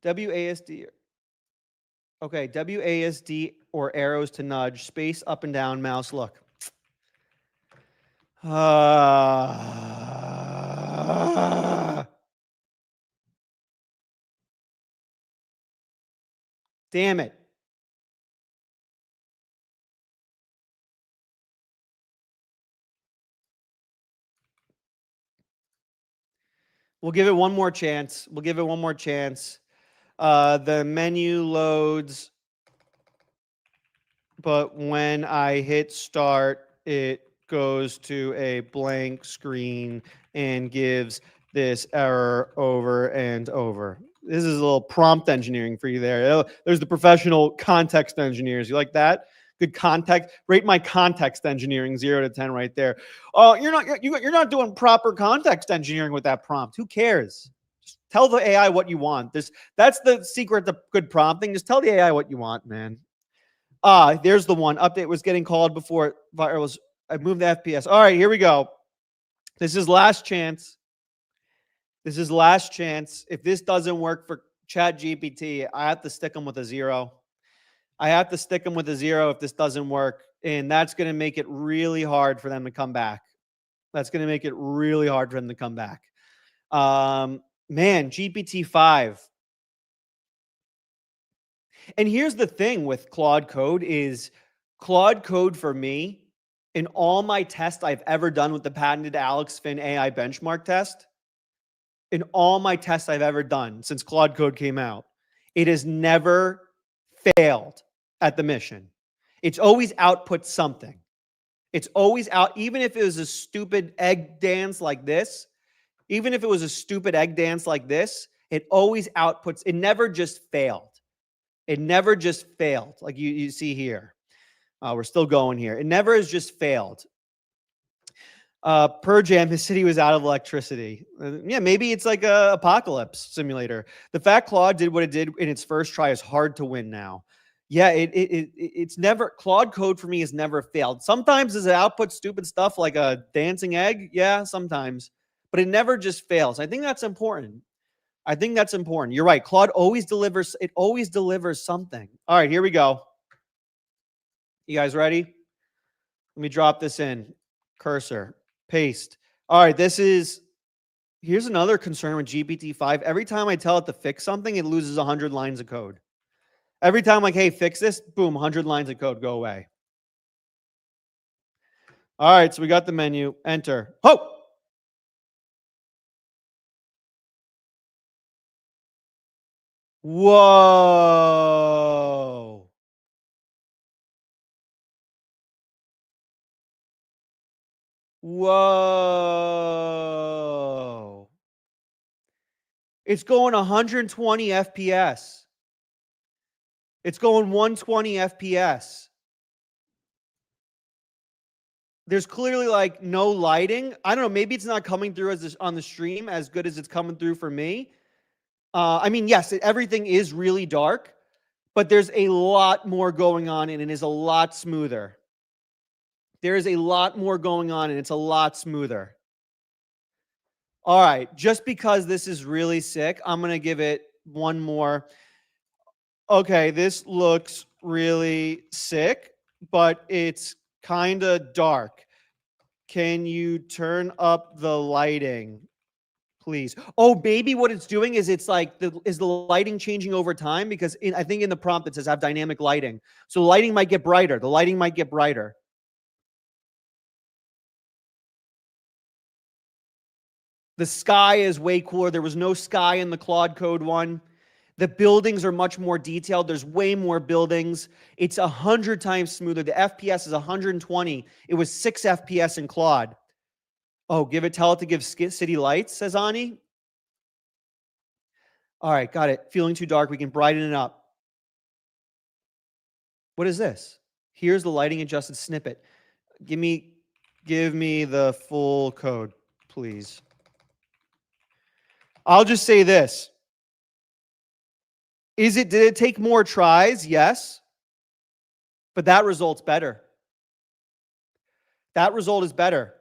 WASD. Okay, WASD or arrows to nudge, space up and down, mouse look. Damn it. We'll give it one more chance. We'll give it one more chance. The menu loads, but when I hit start, it goes to a blank screen and gives this error over and over. This is a little prompt engineering for you there. There's the professional context engineers. You like that? Good context. Rate my context engineering 0 to 10 right there. Oh, you're not doing proper context engineering with that prompt. Who cares? Just tell the AI what you want. That's the secret to good prompting. Just tell the AI what you want, man. There's the one. Update was getting called before I moved the FPS. All right, here we go. This is last chance. This is last chance. If this doesn't work for ChatGPT, I have to stick them with a 0. I have to stick them with a 0 if this doesn't work. And that's going to make it really hard for them to come back. That's going to make it really hard for them to come back. Man, GPT-5. And here's the thing with Claude Code is Claude Code for me, in all my tests I've ever done with the patented Alex Finn AI benchmark test, in all my tests I've ever done since Claude Code came out, it has never failed at the mission. It's always output something. It's always out, even if it was a stupid egg dance like this, even if it was a stupid egg dance like this, it always outputs. It never just failed. It never just failed. Like you see here. We're still going here. It never has just failed. Per Jam, his city was out of electricity. Yeah, maybe it's like a apocalypse simulator. The fact Claude did what it did in its first try is hard to win now. Yeah, it's never, Claude Code for me has never failed. Sometimes does it output stupid stuff like a dancing egg? Yeah, sometimes. But it never just fails. I think that's important. I think that's important. You're right. Claude always delivers. It always delivers something. All right, here we go. You guys ready? Let me drop this in. Cursor. Paste. All right, here's another concern with GPT-5. Every time I tell it to fix something, it loses 100 lines of code. Every time I'm like, hey, fix this, boom, 100 lines of code go away. All right, so we got the menu. Enter. Oh! Whoa. Whoa. It's going 120 FPS. It's going 120 FPS. There's clearly like no lighting. I don't know. Maybe it's not coming through on the stream as good as it's coming through for me. I mean, yes, everything is really dark, but there's a lot more going on and it is a lot smoother. There is a lot more going on and it's a lot smoother. All right. Just because this is really sick, I'm going to give it one more. Okay, this looks really sick, but it's kind of dark. Can you turn up the lighting, please? Oh, maybe what it's doing is it's like, is the lighting changing over time? Because I think in the prompt it says have dynamic lighting. So the lighting might get brighter. The lighting might get brighter. The sky is way cooler. There was no sky in the Claude Code one. The buildings are much more detailed. There's way more buildings. It's 100 times smoother. The FPS is 120. It was 6 FPS in Claude. Oh, tell it to give city lights, says Ani. All right, got it. Feeling too dark. We can brighten it up. What is this? Here's the lighting adjusted snippet. Give me the full code, please. I'll just say this. Did it take more tries? Yes. But that result's better. That result is better.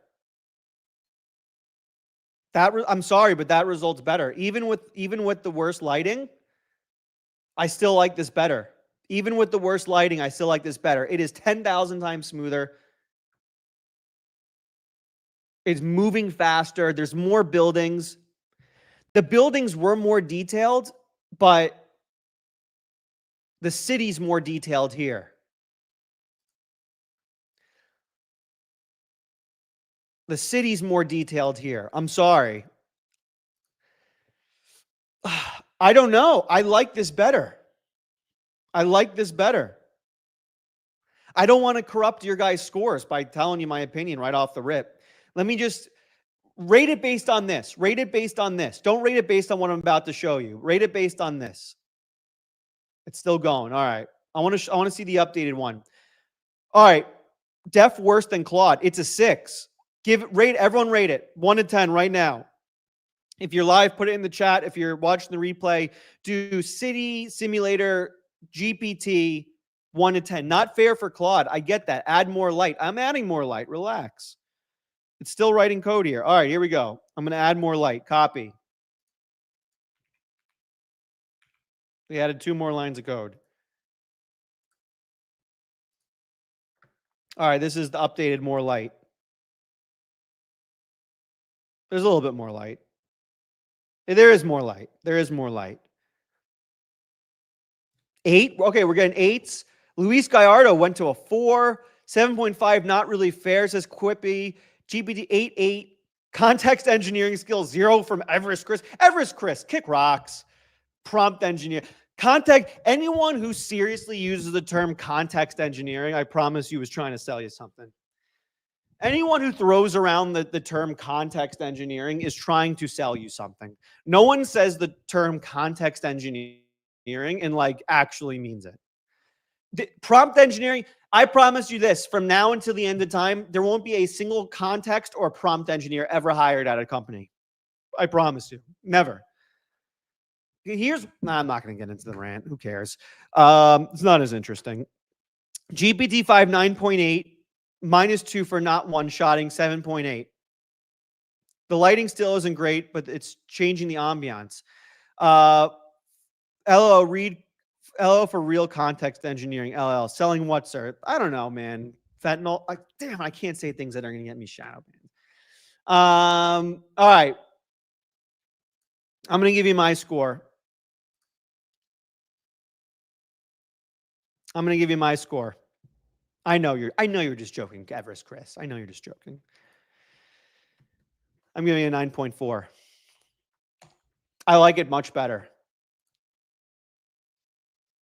I'm sorry, but that result's better. Even with the worst lighting, I still like this better. Even with the worst lighting, I still like this better. It is 10,000 times smoother. It's moving faster. There's more buildings. The buildings were more detailed, but the city's more detailed here. The city's more detailed here. I'm sorry. I don't know. I like this better. I like this better. I don't want to corrupt your guys' scores by telling you my opinion right off the rip. Let me just rate it based on this. Rate it based on this. Don't rate it based on what I'm about to show you. Rate it based on this. It's still going. All right. I want to see the updated one. All right. Def worse than Claude. It's a 6. Everyone rate it 1 to 10 right now. If you're live, put it in the chat. If you're watching the replay, do City Simulator GPT 1 to 10. Not fair for Claude. I get that. Add more light. I'm adding more light. Relax. It's still writing code here. All right, here we go. I'm going to add more light. Copy. We added 2 more lines of code. All right, this is the updated more light. There's a little bit more light. There is more light. There is more light. 8. Okay, we're getting 8s. Luis Gallardo went to a 4. 7.5, not really fair, says Quippy. GPT 8.8. Context engineering skills 0 from Everest Chris. Everest Chris, kick rocks. Prompt engineer. Anyone who seriously uses the term context engineering, I promise you, is trying to sell you something. Anyone who throws around the term context engineering is trying to sell you something. No one says the term context engineering and like actually means it. Prompt engineering, I promise you this, from now until the end of time, there won't be a single context or prompt engineer ever hired at a company. I promise you. Never. I'm not going to get into the rant. Who cares? It's not as interesting. GPT-5 9.8, -2 for not one-shotting, 7.8. The lighting still isn't great, but it's changing the ambiance. LO for real context engineering. LL selling what, sir? I don't know, man. Fentanyl. Damn, I can't say things that are going to get me shadow banned. All right. I'm going to give you my score. I'm going to give you my score. I know you're just joking, Everest Chris. I know you're just joking. I'm giving you a 9.4. I like it much better.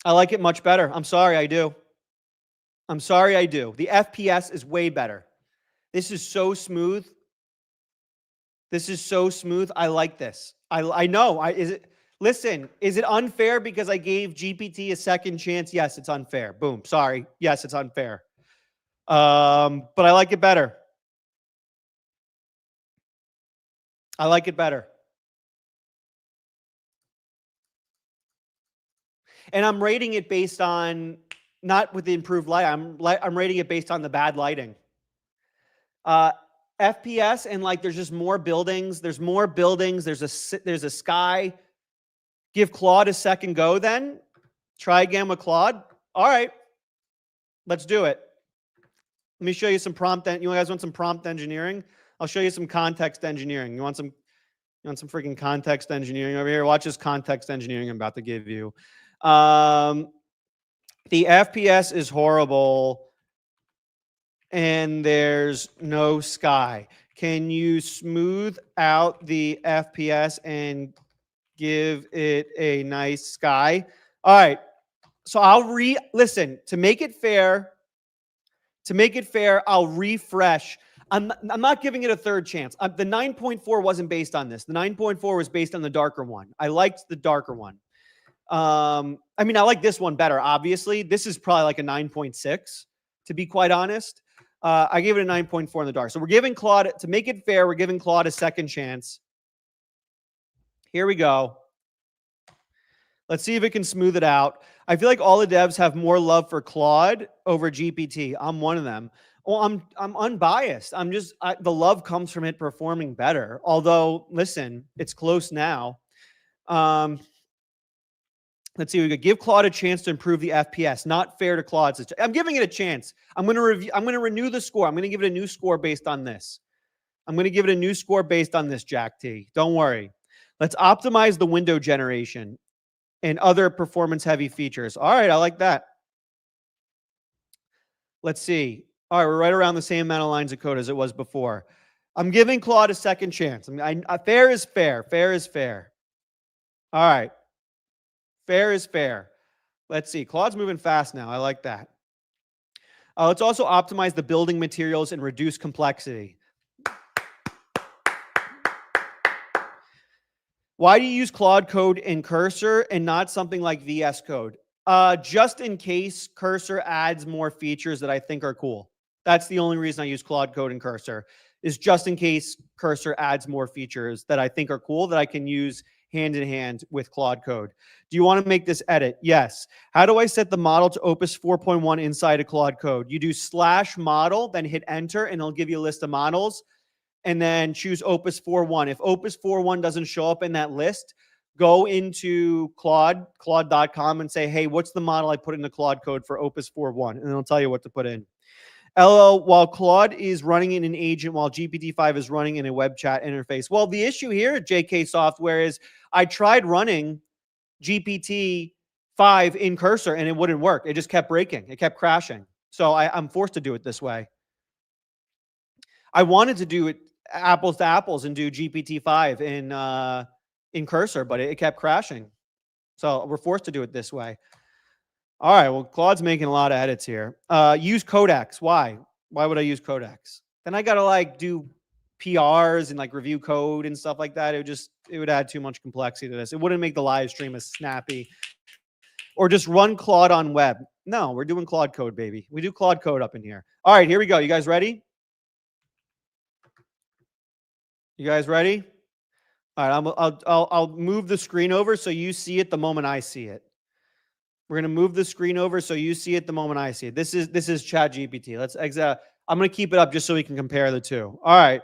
I like it much better. I'm sorry, I do. I'm sorry, I do. The FPS is way better. This is so smooth. This is so smooth. I like this. I know. Listen, is it unfair because I gave GPT a second chance? Yes, it's unfair. Boom. Sorry. Yes, it's unfair. But I like it better. I like it better. And I'm rating it based on, not with the improved light. I'm rating it based on the bad lighting. FPS and like there's just more buildings. There's more buildings. There's a sky. Give Claude a second go then. Try again with Claude. All right. Let's do it. Let me show you some prompt. You guys want some prompt engineering? I'll show you some context engineering. You want some freaking context engineering over here? Watch this context engineering I'm about to give you. The FPS is horrible and there's no sky. Can you smooth out the FPS and give it a nice sky? All right. So listen, to make it fair, I'll refresh. I'm not giving it a third chance. The 9.4 wasn't based on this. The 9.4 was based on the darker one. I liked the darker one. I mean, I like this one better, obviously. This is probably like a 9.6, to be quite honest. I gave it a 9.4 in the dark. So we're giving Claude, to make it fair, we're giving Claude a second chance. Here we go. Let's see if it can smooth it out. I feel like all the devs have more love for Claude over GPT. I'm one of them. Well, I'm unbiased. The love comes from it performing better. Although, listen, it's close now. Let's see. We could give Claude a chance to improve the FPS. Not fair to Claude. I'm giving it a chance. I'm going to renew the score. I'm going to give it a new score based on this. Jack T. Don't worry. Let's optimize the window generation and other performance-heavy features. All right, I like that. Let's see. All right, we're right around the same amount of lines of code as it was before. I'm giving Claude a second chance. Fair is fair. Fair is fair. All right. Fair is fair. Let's see. Claude's moving fast now. I like that. Let's also optimize the building materials and reduce complexity. Why do you use Claude Code in Cursor and not something like VS Code? Just in case Cursor adds more features that I think are cool. That's the only reason I use Claude Code in Cursor, is just in case Cursor adds more features that I think are cool that I can use hand in hand with Claude Code. Do you want to make this edit? Yes. How do I set the model to Opus 4.1 inside of Claude Code? You do /model, then hit enter, and it'll give you a list of models, and then choose Opus 4.1. If Opus 4.1 doesn't show up in that list, go into claude.com, and say, hey, what's the model I put into Claude Code for Opus 4.1? And it'll tell you what to put in. LL, while Claude is running in an agent, while GPT-5 is running in a web chat interface. Well, the issue here at JK Software is I tried running GPT-5 in Cursor, and it wouldn't work. It just kept breaking. It kept crashing. So I'm forced to do it this way. I wanted to do it apples to apples and do GPT-5 in Cursor, but it kept crashing. So we're forced to do it this way. All right, well, Claude's making a lot of edits here. Use Codex. Why? Why would I use Codex? Then I got to like do PRs and like review code and stuff like that. It would add too much complexity to this. It wouldn't make the live stream as snappy. Or just run Claude on web. No, we're doing Claude Code, baby. We do Claude Code up in here. All right, here we go. You guys ready? You guys ready? All right, I'll move the screen over so you see it the moment I see it. We're gonna move the screen over so you see it the moment I see it. This is ChatGPT. Let's exit. I'm gonna keep it up just so we can compare the two. All right.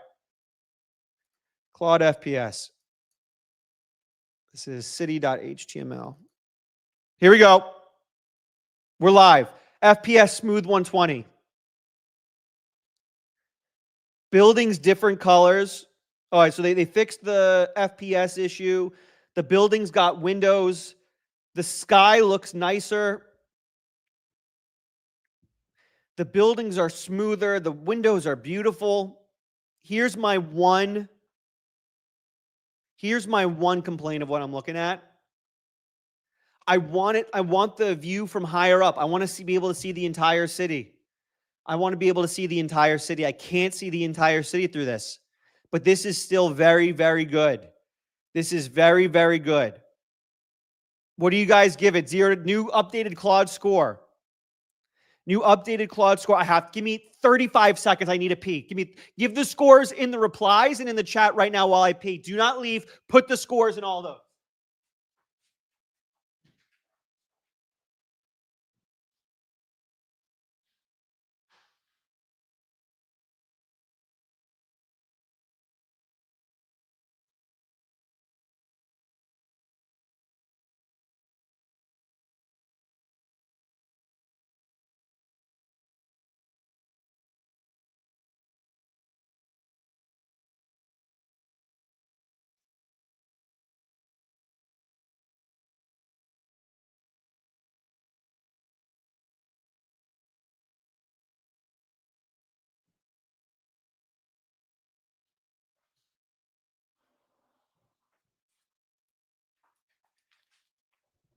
Claude FPS. This is city.html. Here we go. We're live. FPS smooth 120. Buildings different colors. All right, so they fixed the FPS issue. The buildings got windows. The sky looks nicer. The buildings are smoother. The windows are beautiful. Here's my one complaint of what I'm looking at. I want the view from higher up. I want to be able to see the entire city. I want to be able to see the entire city. I can't see the entire city through this. But this is still very, very good. This is very, very good. What do you guys give it? 0 to new updated Claude score. New updated Claude score. Give me 35 seconds. I need a pee. Give the scores in the replies and in the chat right now while I pee. Do not leave. Put the scores in all those.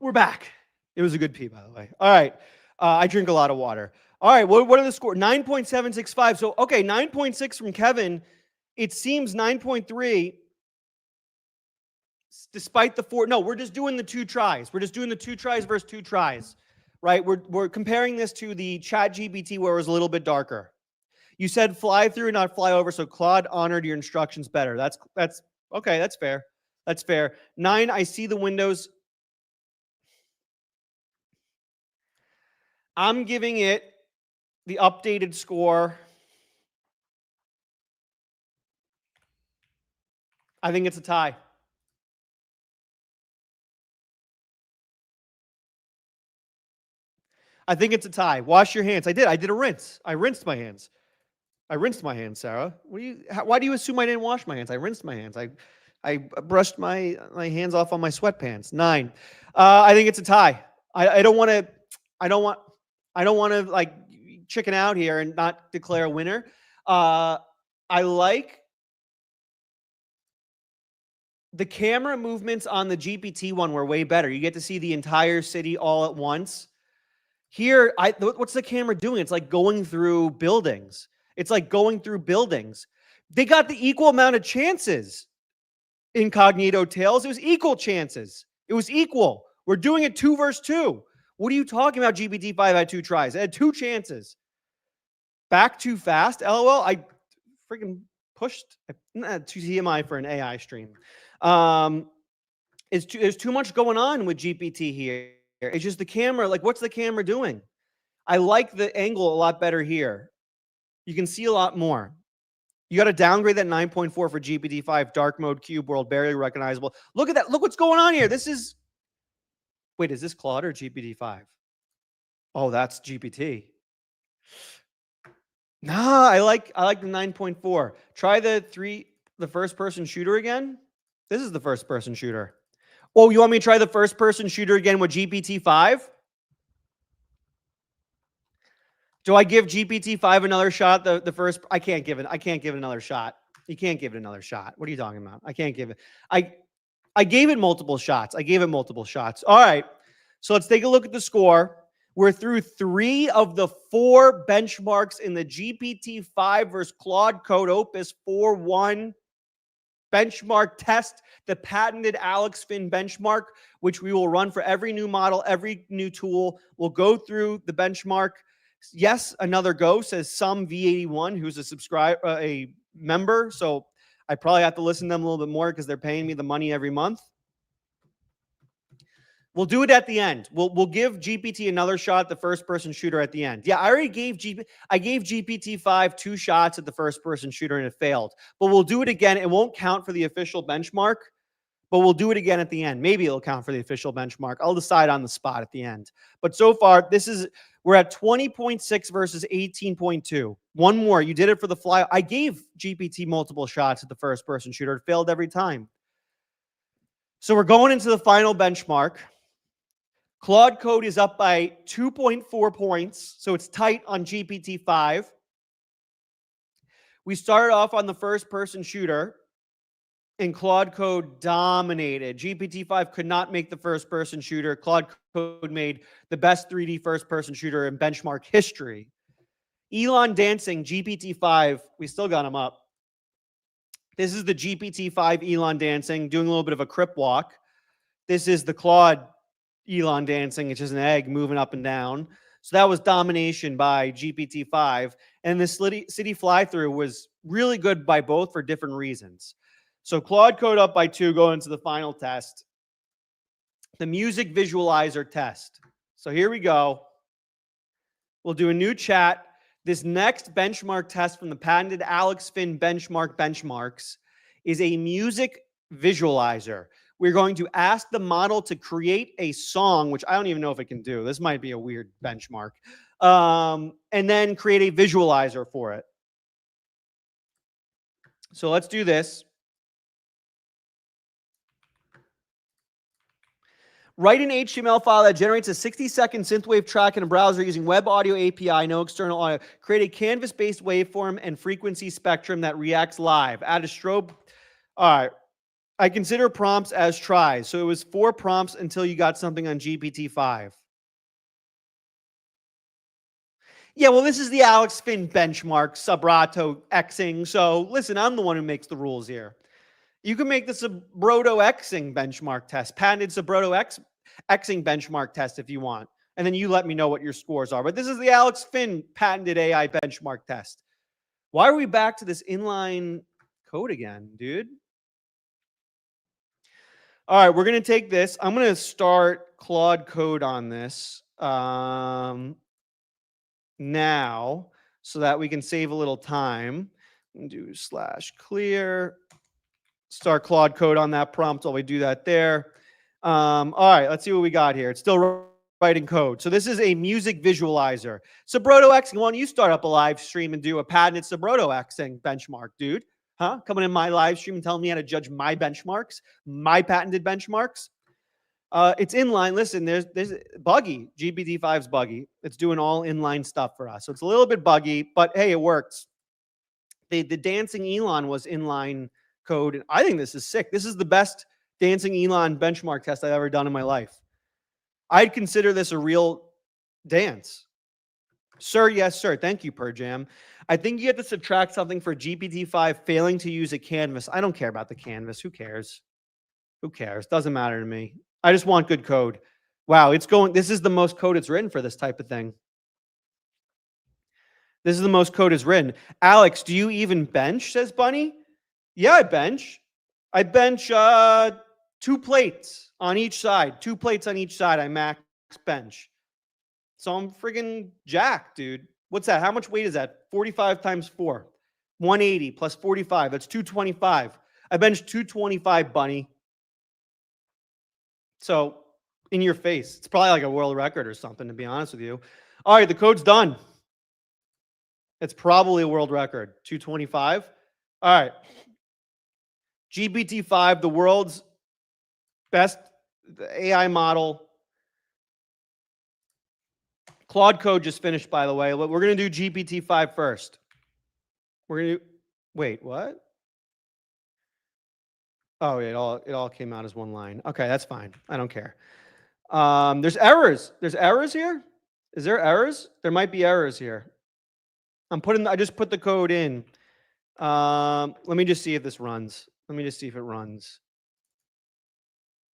We're back. It was a good pee, by the way. All right. I drink a lot of water. All right. What are the scores? 9.765. So, okay, 9.6 from Kevin. It seems 9.3, despite the 4. No, we're just doing the 2 tries. We're just doing the 2 tries versus 2 tries, right? We're comparing this to the ChatGPT where it was a little bit darker. You said fly through, not fly over, so Claude honored your instructions better. That's okay. That's fair. That's fair. 9, I see the windows. I'm giving it the updated score. I think it's a tie. I think it's a tie. Wash your hands. I did a rinse. I rinsed my hands. Sarah. Why do you assume I didn't wash my hands? I rinsed my hands. I brushed my hands off on my sweatpants. 9. I think it's a tie. I don't want to like chicken out here and not declare a winner. I like The camera movements on the GPT one were way better. You get to see the entire city all at once. Here, what's the camera doing? It's like going through buildings. It's like going through buildings. They got the equal amount of chances. Incognito tails. It was equal chances. It was equal. We're doing it 2 versus 2. What are you talking about? GPT-5 had 2 tries. It had 2 chances. Back too fast. LOL. I freaking pushed to TMI for an AI stream. There's too much going on with GPT here. It's just the camera. Like, what's the camera doing? I like the angle a lot better here. You can see a lot more. You got to downgrade that 9.4 for GPT-5 dark mode cube world, barely recognizable. Look at that. Look what's going on here. This is, wait, is this Claude or GPT-5? Oh, that's GPT. Nah, I like the 9.4. Try the first person shooter again. This is the first person shooter. Oh, you want me to try the first person shooter again with GPT-5? Do I give GPT-5 another shot? The first, I can't give it another shot. You can't give it another shot. What are you talking about? I can't give it. I gave it multiple shots. All right. So let's take a look at the score. We're through 3 of the 4 benchmarks in the GPT-5 versus Claude Code Opus 4.1 benchmark test, the patented Alex Finn benchmark, which we will run for every new model, every new tool. We'll go through the benchmark. Yes, another go, says some V81, who's a member. So I probably have to listen to them a little bit more because they're paying me the money every month. We'll do it at the end. We'll give GPT another shot, the first person shooter at the end. Yeah, I already gave GPT-5 2 shots at the first person shooter and it failed. But we'll do it again. It won't count for the official benchmark, but we'll do it again at the end. Maybe it'll count for the official benchmark. I'll decide on the spot at the end. But so far, we're at 20.6 versus 18.2. One more. You did it for the fly. I gave GPT multiple shots at the first person shooter. It failed every time. So we're going into the final benchmark. Claude Code is up by 2.4 points, so it's tight on GPT-5. We started off on the first-person shooter, and Claude Code dominated. GPT-5 could not make the first-person shooter. Claude Code made the best 3D first-person shooter in benchmark history. Elon dancing, GPT-5, we still got him up. This is the GPT-5 Elon dancing, doing a little bit of a crip walk. This is the Claude Elon dancing. It's just an egg moving up and down. So that was domination by GPT-5. And the city fly-through was really good by both for different reasons. So Claude Code up by 2 going into the final test. The music visualizer test. So here we go. We'll do a new chat. This next benchmark test from the patented Alex Finn benchmarks is a music visualizer. We're going to ask the model to create a song, which I don't even know if it can do. This might be a weird benchmark. And then create a visualizer for it. So let's do this. Write an HTML file that generates a 60-second synthwave track in a browser using web audio API, no external audio. Create a canvas-based waveform and frequency spectrum that reacts live. Add a strobe. All right. I consider prompts as tries. So it was 4 prompts until you got something on GPT-5. Yeah, well, this is the Alex Finn benchmark, Subrato Xing. So listen, I'm the one who makes the rules here. You can make the Subrato Xing benchmark test, patented Subrato Xing benchmark test if you want. And then you let me know what your scores are. But this is the Alex Finn patented AI benchmark test. Why are we back to this inline code again, dude? All right, we're going to take this. I'm going to start Claude Code on this now so that we can save a little time. Do /clear. Start Claude Code on that prompt while we do that there. All right, let's see what we got here. It's still writing code. So this is a music visualizer. Subrato Xing, why don't you start up a live stream and do a patented Subrato Xing benchmark, dude? Huh? Coming in my live stream and telling me how to judge my benchmarks, my patented benchmarks. It's inline. Listen, there's buggy. GPT-5's buggy. It's doing all inline stuff for us. So it's a little bit buggy, but hey, it works. The dancing Elon was inline Code. And I think this is sick. This is the best dancing Elon benchmark test I've ever done in my life. I'd consider this a real dance. Sir, yes, sir. Thank you, Perjam. I think you have to subtract something for GPT-5 failing to use a canvas. I don't care about the canvas. Who cares? Who cares? Doesn't matter to me. I just want good code. Wow, it's going. This is the most code it's written for this type of thing. This is the most code it's written. Alex, do you even bench? Says Bunny. Yeah, I bench. I bench 2 plates on each side. 2 plates on each side. I max bench. So I'm friggin' jacked, dude. What's that? How much weight is that? 45 times 4. 180 plus 45. That's 225. I bench 225, Bunny. So in your face. It's probably like a world record or something, to be honest with you. All right, the code's done. It's probably a world record. 225. All right. GPT-5, the world's best AI model. Claude Code just finished, by the way. We're going to do GPT-5 first. We're going to wait, what? Oh, it all came out as one line. Okay, that's fine. I don't care. There's errors. There's errors here? Is there errors? There might be errors here. I just put the code in. Let me just see if this runs. Let me just see if it runs.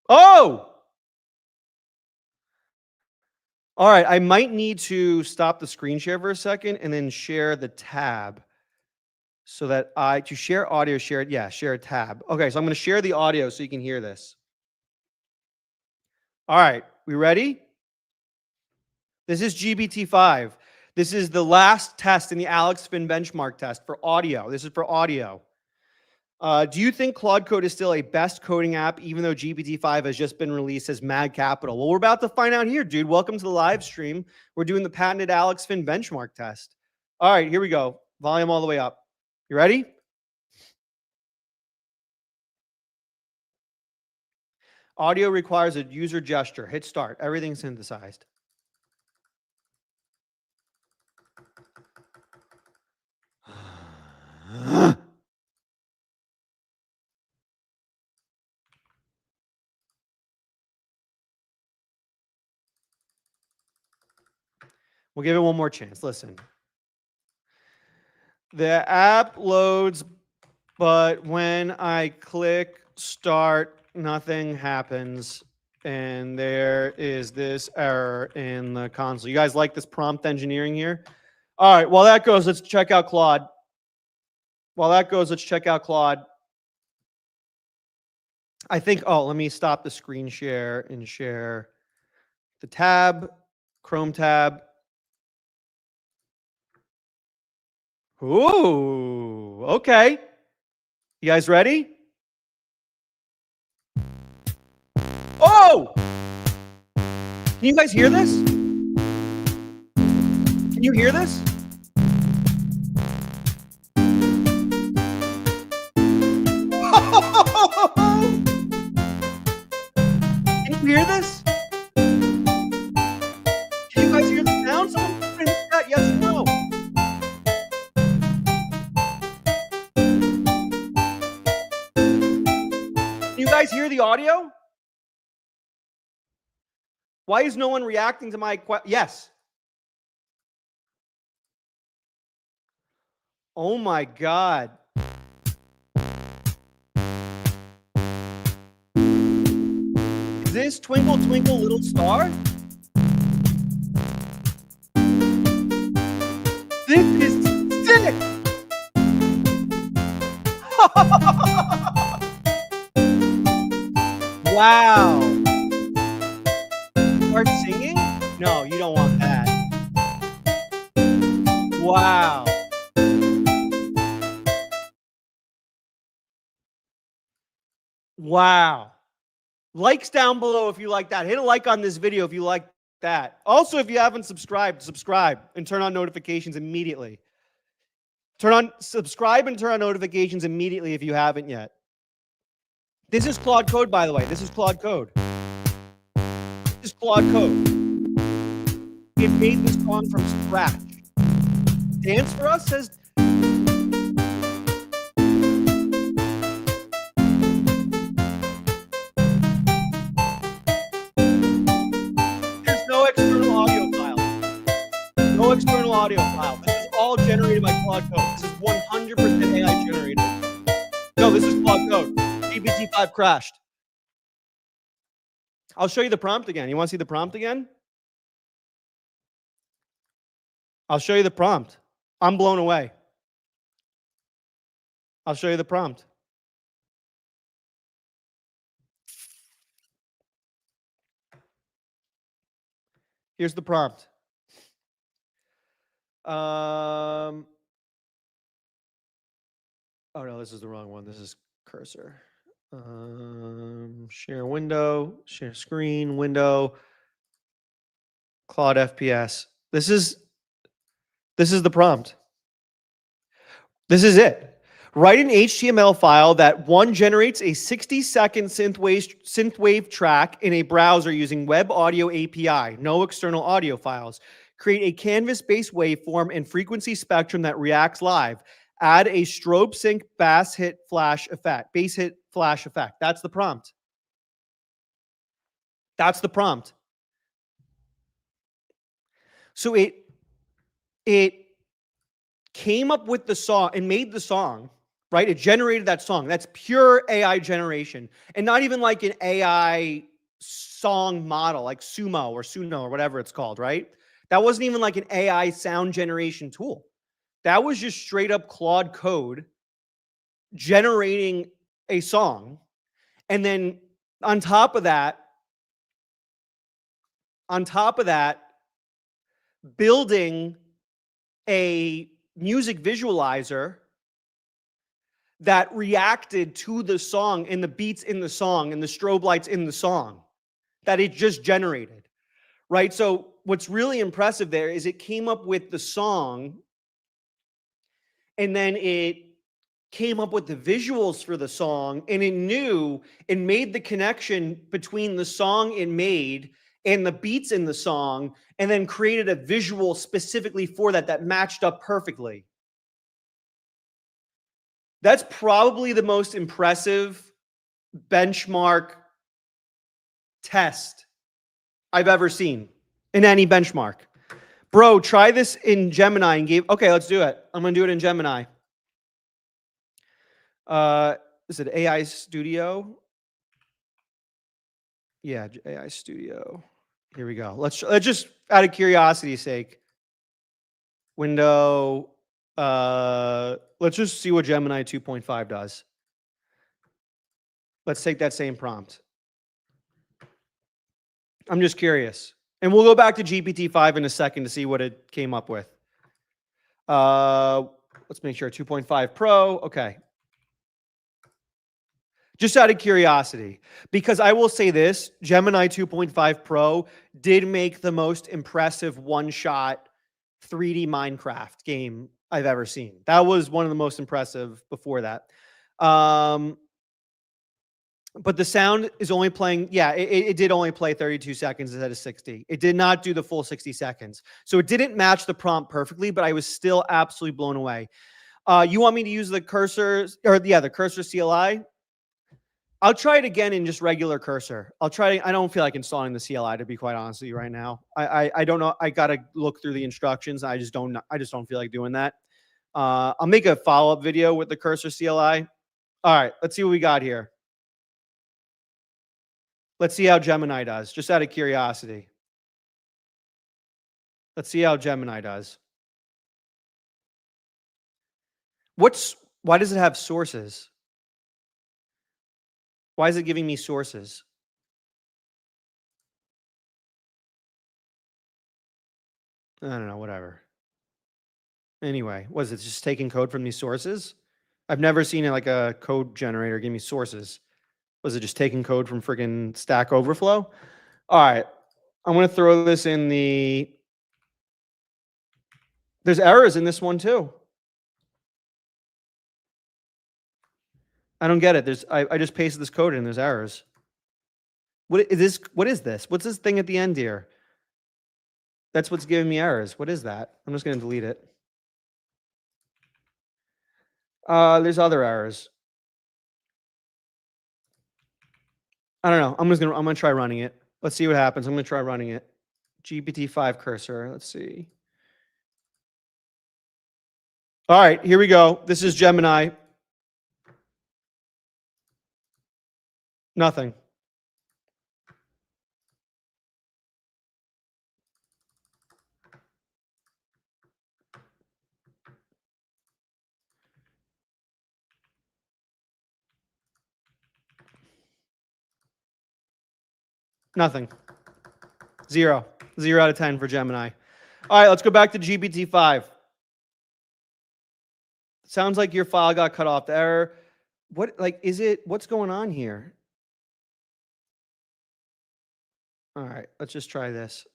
Oh! All right, I might need to stop the screen share for a second and then share the tab so that to share audio, share it. Yeah, share a tab. Okay, so I'm going to share the audio so you can hear this. All right, we ready? This is GPT-5. This is the last test in the Alex Finn benchmark test for audio. This is for audio. Do you think Claude Code is still a best coding app, even though GPT-5 has just been released as Mad Capital? Well, we're about to find out here, dude. Welcome to the live stream. We're doing the patented Alex Finn benchmark test. All right, here we go. Volume all the way up. You ready? Audio requires a user gesture. Hit start. Everything's synthesized. We'll give it one more chance. Listen. The app loads, but when I click start, nothing happens. And there is this error in the console. You guys like this prompt engineering here? All right, while that goes, let's check out Claude. While that goes, let's check out Claude. I think, let me stop the screen share and share the tab, Chrome tab. Ooh, okay. You guys ready? Oh! Can you guys hear this? Can you hear this? Can you hear this? Can you guys hear the sound? Someone hit that, yes or no? Can you guys hear the audio? Why is no one reacting to my question? Yes. Oh my God. Is this Twinkle Twinkle Little Star? This is sick. Wow. Start singing? No, you don't want that. Wow. Wow. Likes down below if you like that. Hit a like on this video if you like that. Also, if you haven't subscribed, subscribe and turn on notifications immediately. Subscribe and turn on notifications immediately if you haven't yet. This is Claude Code, by the way. This is Claude Code. This is Claude Code. It made this song from scratch. Dance for us says. No, this is Claude Code. GPT-5 crashed. I'll show you the prompt again. You want to see the prompt again? I'll show you the prompt. I'm blown away. I'll show you the prompt. Here's the prompt. Oh no, this is the wrong one. This is cursor. Share window, share screen, window, Claude FPS. This is the prompt. This is it. Write an HTML file that one generates a 60-second synthwave track in a browser using Web Audio API, no external audio files. Create a canvas-based waveform and frequency spectrum that reacts live. Add a strobe sync bass hit flash effect. That's the prompt. That's the prompt. So it came up with the song and made the song, right? It generated that song. That's pure AI generation. And not even like an AI song model like Sumo or whatever it's called, right? That wasn't even like an AI sound generation tool. That was just straight up Claude Code generating a song. And then on top of that, building a music visualizer that reacted to the song and the beats in the song and the strobe lights in the song that it just generated, right? So what's really impressive there is it came up with the song and then it came up with the visuals for the song, and it knew and made the connection between the song it made and the beats in the song, and then created a visual specifically for that matched up perfectly. That's probably the most impressive benchmark test I've ever seen in any benchmark. Bro, try this in Gemini and okay, let's do it. I'm going to do it in Gemini. Is it AI Studio? Yeah, AI Studio. Here we go. Let's just, out of curiosity's sake, window. Let's just see what Gemini 2.5 does. Let's take that same prompt. I'm just curious. And we'll go back to GPT-5 in a second to see what it came up with. Let's make sure 2.5 Pro. Okay. Just out of curiosity, because I will say this, Gemini 2.5 Pro did make the most impressive one-shot 3D Minecraft game I've ever seen. That was one of the most impressive before that. But the sound is only playing, yeah, it did only play 32 seconds instead of 60. It did not do the full 60 seconds. So it didn't match the prompt perfectly, but I was still absolutely blown away. You want me to use the cursor, the cursor CLI? I'll try it again in just regular cursor. I don't feel like installing the CLI, to be quite honest with you right now. I don't know. I got to look through the instructions. I just don't feel like doing that. I'll make a follow-up video with the cursor CLI. All right, let's see what we got here. Let's see how Gemini does, just out of curiosity. Let's see how Gemini does. Why does it have sources? Why is it giving me sources? I don't know, whatever. Anyway, was it just taking code from these sources? I've never seen it like a code generator give me sources. Was it just taking code from friggin' Stack Overflow? All right, I'm going to throw this in the... There's errors in this one too. I don't get it. I just pasted this code in. There's errors. What is this? What's this thing at the end here? That's what's giving me errors. What is that? I'm just going to delete it. There's other errors. I don't know. I'm going to try running it. Let's see what happens. I'm going to try running it. GPT-5 cursor. Let's see. All right, here we go. This is Gemini. Nothing. Nothing. 0. 0 out of 10 for Gemini. All right, let's go back to GPT-5. Sounds like your file got cut off. The error. What, like, is it? What's going on here? All right, let's just try this.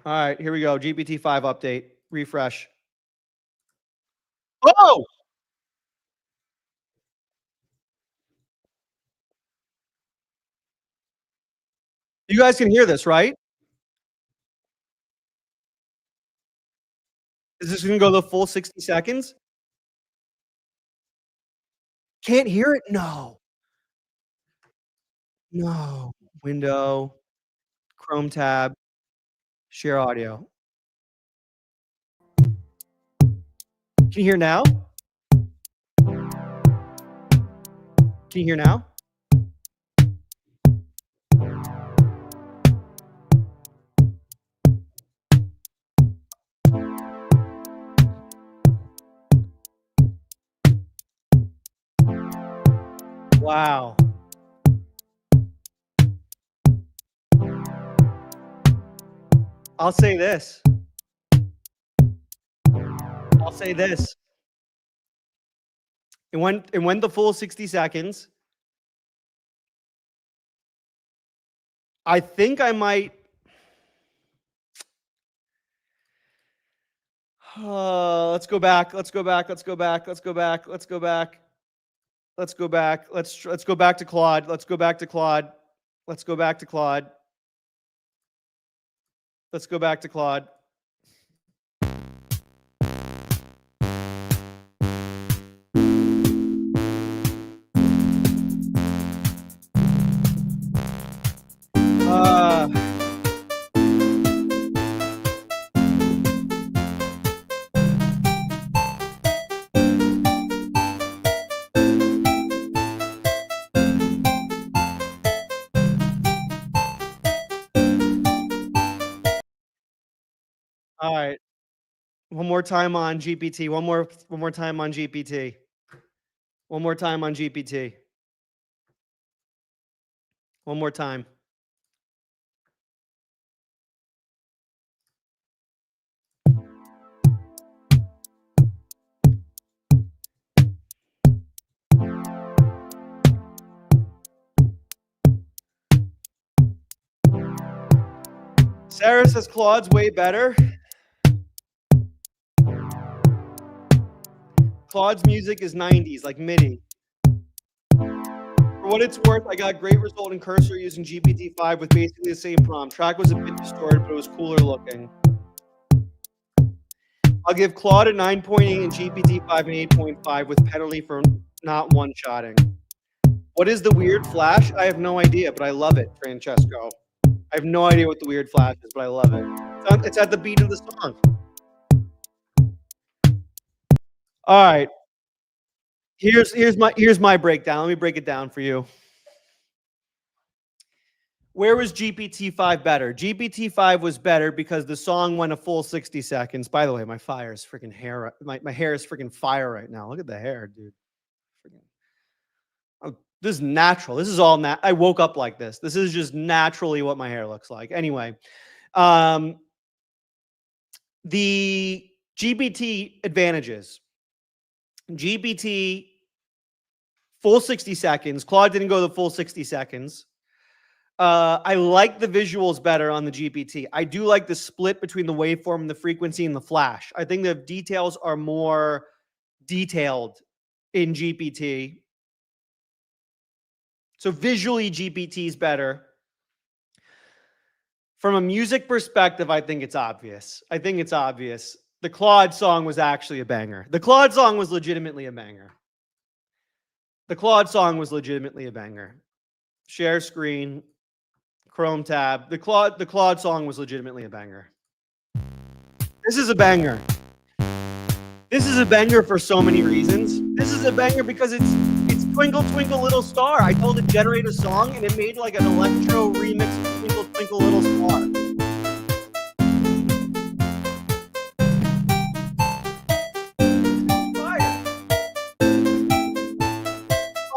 All right, here we go. GPT-5 update. Refresh. Oh! You guys can hear this, right? Is this gonna go the full 60 seconds? Can't hear it? No. No. Window, Chrome tab, share audio. Can you hear now? Can you hear now? Wow. I'll say this. I'll say this. It went the full 60 seconds. I think I might. Let's go back. Let's go back. Let's go back. Let's go back. Let's go back. Let's go back. Let's go back to Claude. Let's go back to Claude. Let's go back to Claude. Let's go back to Claude. Uh, all right. One more time on GPT. One more time on GPT. One more time on GPT. One more time. Sarah says Claude's way better. Claude's music is 90s, like MIDI. For what it's worth, I got great result in cursor using GPT-5 with basically the same prompt. Track was a bit distorted, but it was cooler looking. I'll give Claude a 9.8 and GPT-5 an 8.5 with penalty for not one-shotting. What is the weird flash? I have no idea, but I love it, Francesco. I have no idea what the weird flash is, but I love it. It's at the beat of the song. All right. Here's my breakdown. Let me break it down for you. Where was GPT-5 better? GPT-5 was better because the song went a full 60 seconds. By the way, my fire is freaking hair. My hair is freaking fire right now. Look at the hair, dude. Oh, this is natural. This is all I woke up like this. This is just naturally what my hair looks like. Anyway, the GPT advantages. GPT full 60 seconds. Claude didn't go the full 60 seconds. I like the visuals better on the GPT. I do like the split between the waveform and the frequency and the flash. I think the details are more detailed in GPT. So visually, GPT is better. From a music perspective, I think it's obvious. The Claude song was actually a banger. The Claude song was legitimately a banger. Share screen. Chrome tab. The Claude song was legitimately a banger. This is a banger. This is a banger for so many reasons. This is a banger because it's Twinkle Twinkle Little Star. I told it generate a song and it made like an electro remix of Twinkle Twinkle Little Star.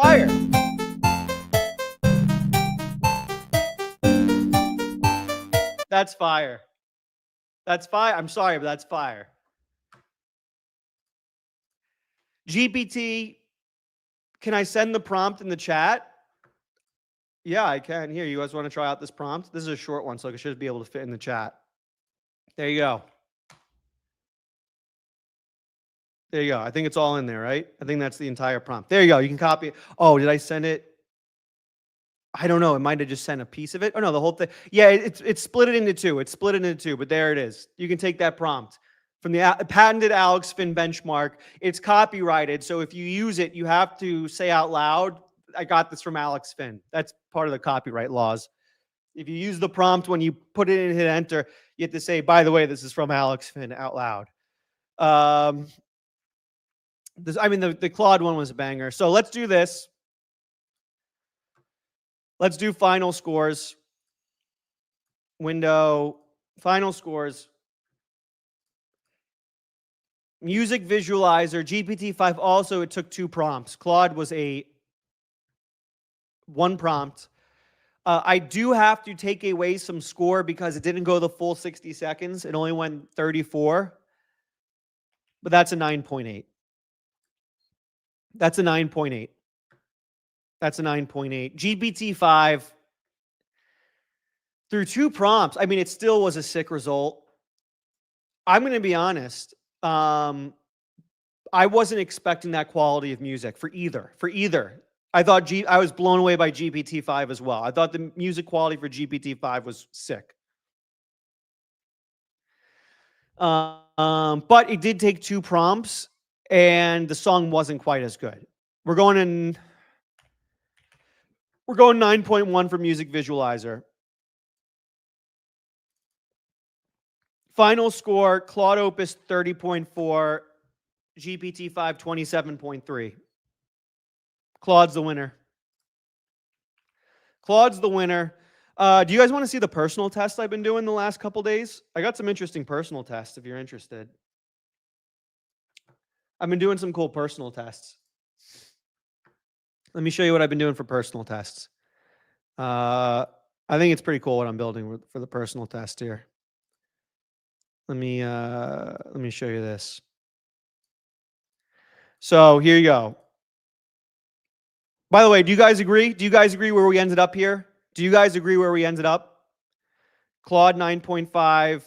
Fire. That's fire. That's fire. I'm sorry, but that's fire. GPT, can I send the prompt in the chat? Yeah, I can. Here, you guys want to try out this prompt? This is a short one, so it should be able to fit in the chat. There you go. There you go. I think it's all in there, right? I think that's the entire prompt. There you go. You can copy it. Oh, did I send it? I don't know. It might have just sent a piece of it. Oh, no, the whole thing. Yeah, it's split it into two. It's split it into two, but there it is. You can take that prompt from the patented Alex Finn benchmark. It's copyrighted, so if you use it, you have to say out loud, I got this from Alex Finn. That's part of the copyright laws. If you use the prompt when you put it in and hit enter, you have to say, by the way, this is from Alex Finn out loud. The Claude one was a banger. So let's do this. Let's do final scores. Window, final scores. Music visualizer, GPT-5 also, it took 2 prompts. Claude was one prompt. I do have to take away some score because it didn't go the full 60 seconds. It only went 34. But that's a 9.8. That's a 9.8. That's a 9.8. GPT-5, through 2 prompts, I mean, it still was a sick result. I'm going to be honest. I wasn't expecting that quality of music for either. I thought I was blown away by GPT-5 as well. I thought the music quality for GPT-5 was sick. But it did take 2 prompts, and the song wasn't quite as good. We're going 9.1 for music visualizer. Final score, Claude Opus 30.4, GPT-5 27.3. Claude's the winner. Claude's the winner. Do you guys want to see the personal tests I've been doing the last couple days? I got some interesting personal tests if you're interested. I've been doing some cool personal tests. Let me show you what I've been doing for personal tests. I think it's pretty cool what I'm building for the personal test here. Let me show you this. So here you go. By the way, do you guys agree? Do you guys agree where we ended up here? Do you guys agree where we ended up? Claude 9.5,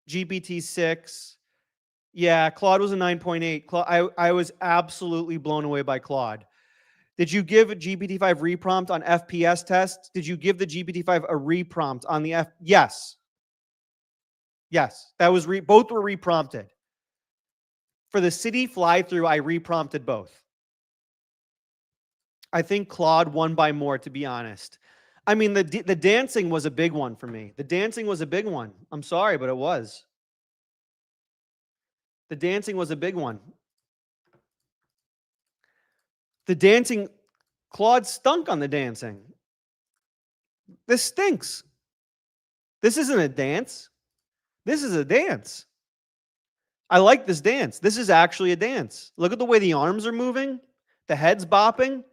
GPT 6. Yeah, Claude was a 9.8. I was absolutely blown away by Claude. Did you give a GPT-5 reprompt on FPS tests? Did you give the GPT-5 a reprompt on the Yes. Yes, that was both were reprompted. For the city fly-through, I reprompted both. I think Claude won by more, to be honest. I mean, the dancing was a big one for me. The dancing was a big one. I'm sorry, but it was. The dancing was a big one. The dancing, Claude stunk on the dancing. This stinks. This isn't a dance. This is a dance. I like this dance. This is actually a dance. Look at the way the arms are moving. The head's bopping.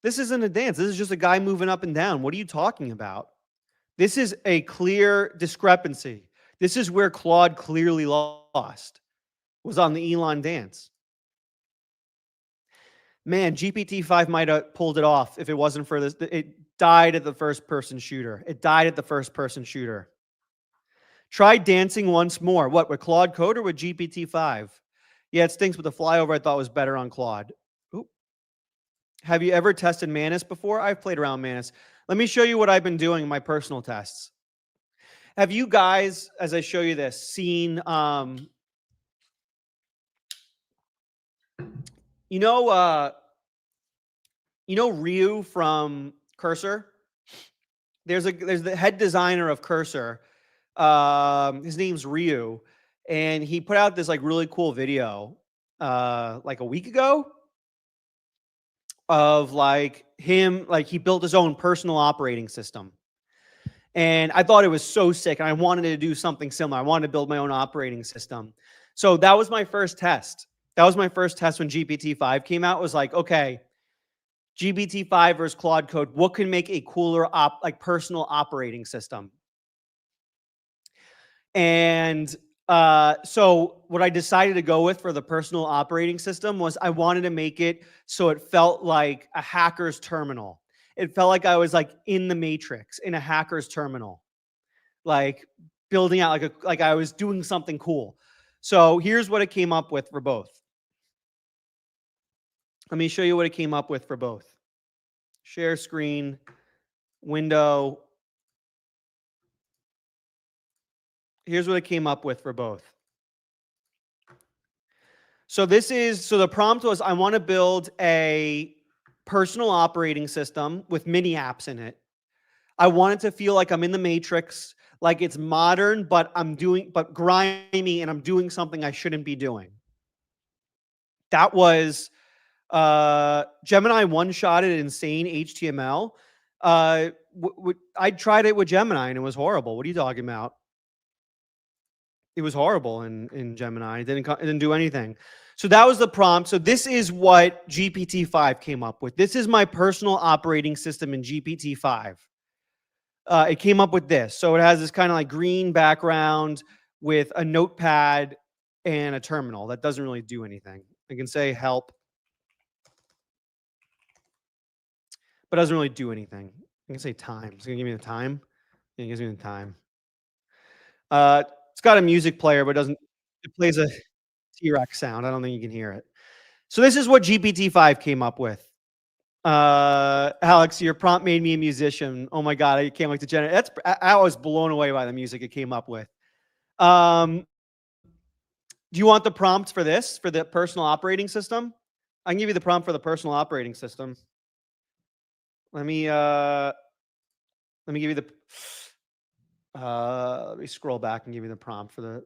This isn't a dance. This is just a guy moving up and down. What are you talking about? This is a clear discrepancy. This is where Claude clearly lost, was on the Elon dance. Man, GPT-5 might have pulled it off if it wasn't for this. It died at the first-person shooter. It died at the first-person shooter. Try dancing once more. What, with Claude Code or with GPT-5? Yeah, it stinks, but the flyover I thought was better on Claude. Oop. Have you ever tested Manus before? I've played around Manus. Let me show you what I've been doing in my personal tests. Have you guys, as I show you this, seen, you know Ryu from Cursor? there's the head designer of Cursor. His name's Ryu, and he put out this like really cool video like a week ago of like him, like he built his own personal operating system. And I thought it was so sick, and I wanted to do something similar. I wanted to build my own operating system. So that was my first test. That was my first test when GPT-5 came out. It was like, okay, GPT-5 versus Claude Code. What can make a cooler like personal operating system? And so what I decided to go with for the personal operating system was I wanted to make it so it felt like a hacker's terminal. It felt like I was like in the Matrix in a hacker's terminal, like building out like I was doing something cool. So here's what it came up with for both. Let me show you what it came up with for both. Share screen, window. Here's what it came up with for both. So the prompt was, I want to build a personal operating system with mini apps in it. I want it to feel like I'm in the Matrix, like it's modern, but grimy, and I'm doing something I shouldn't be doing. That was Gemini one-shotted insane HTML. I tried it with Gemini and it was horrible. What are you talking about? It was horrible in Gemini. It didn't do anything. So that was the prompt. So this is what GPT-5 came up with. This is my personal operating system in GPT-5. It came up with this. So it has this kind of like green background with a notepad and a terminal that doesn't really do anything. I can say help, but doesn't really do anything. I can say time. It's gonna give me the time. Yeah, it gives me the time. It's got a music player, but it plays a T-Rex sound. I don't think you can hear it. So this is what GPT-5 came up with. Alex, your prompt made me a musician. Oh my God, I can't wait to generate. I was blown away by the music it came up with. Do you want the prompt for this, for the personal operating system? I can give you the prompt for the personal operating system. Let me give you the, let me scroll back and give you the prompt for the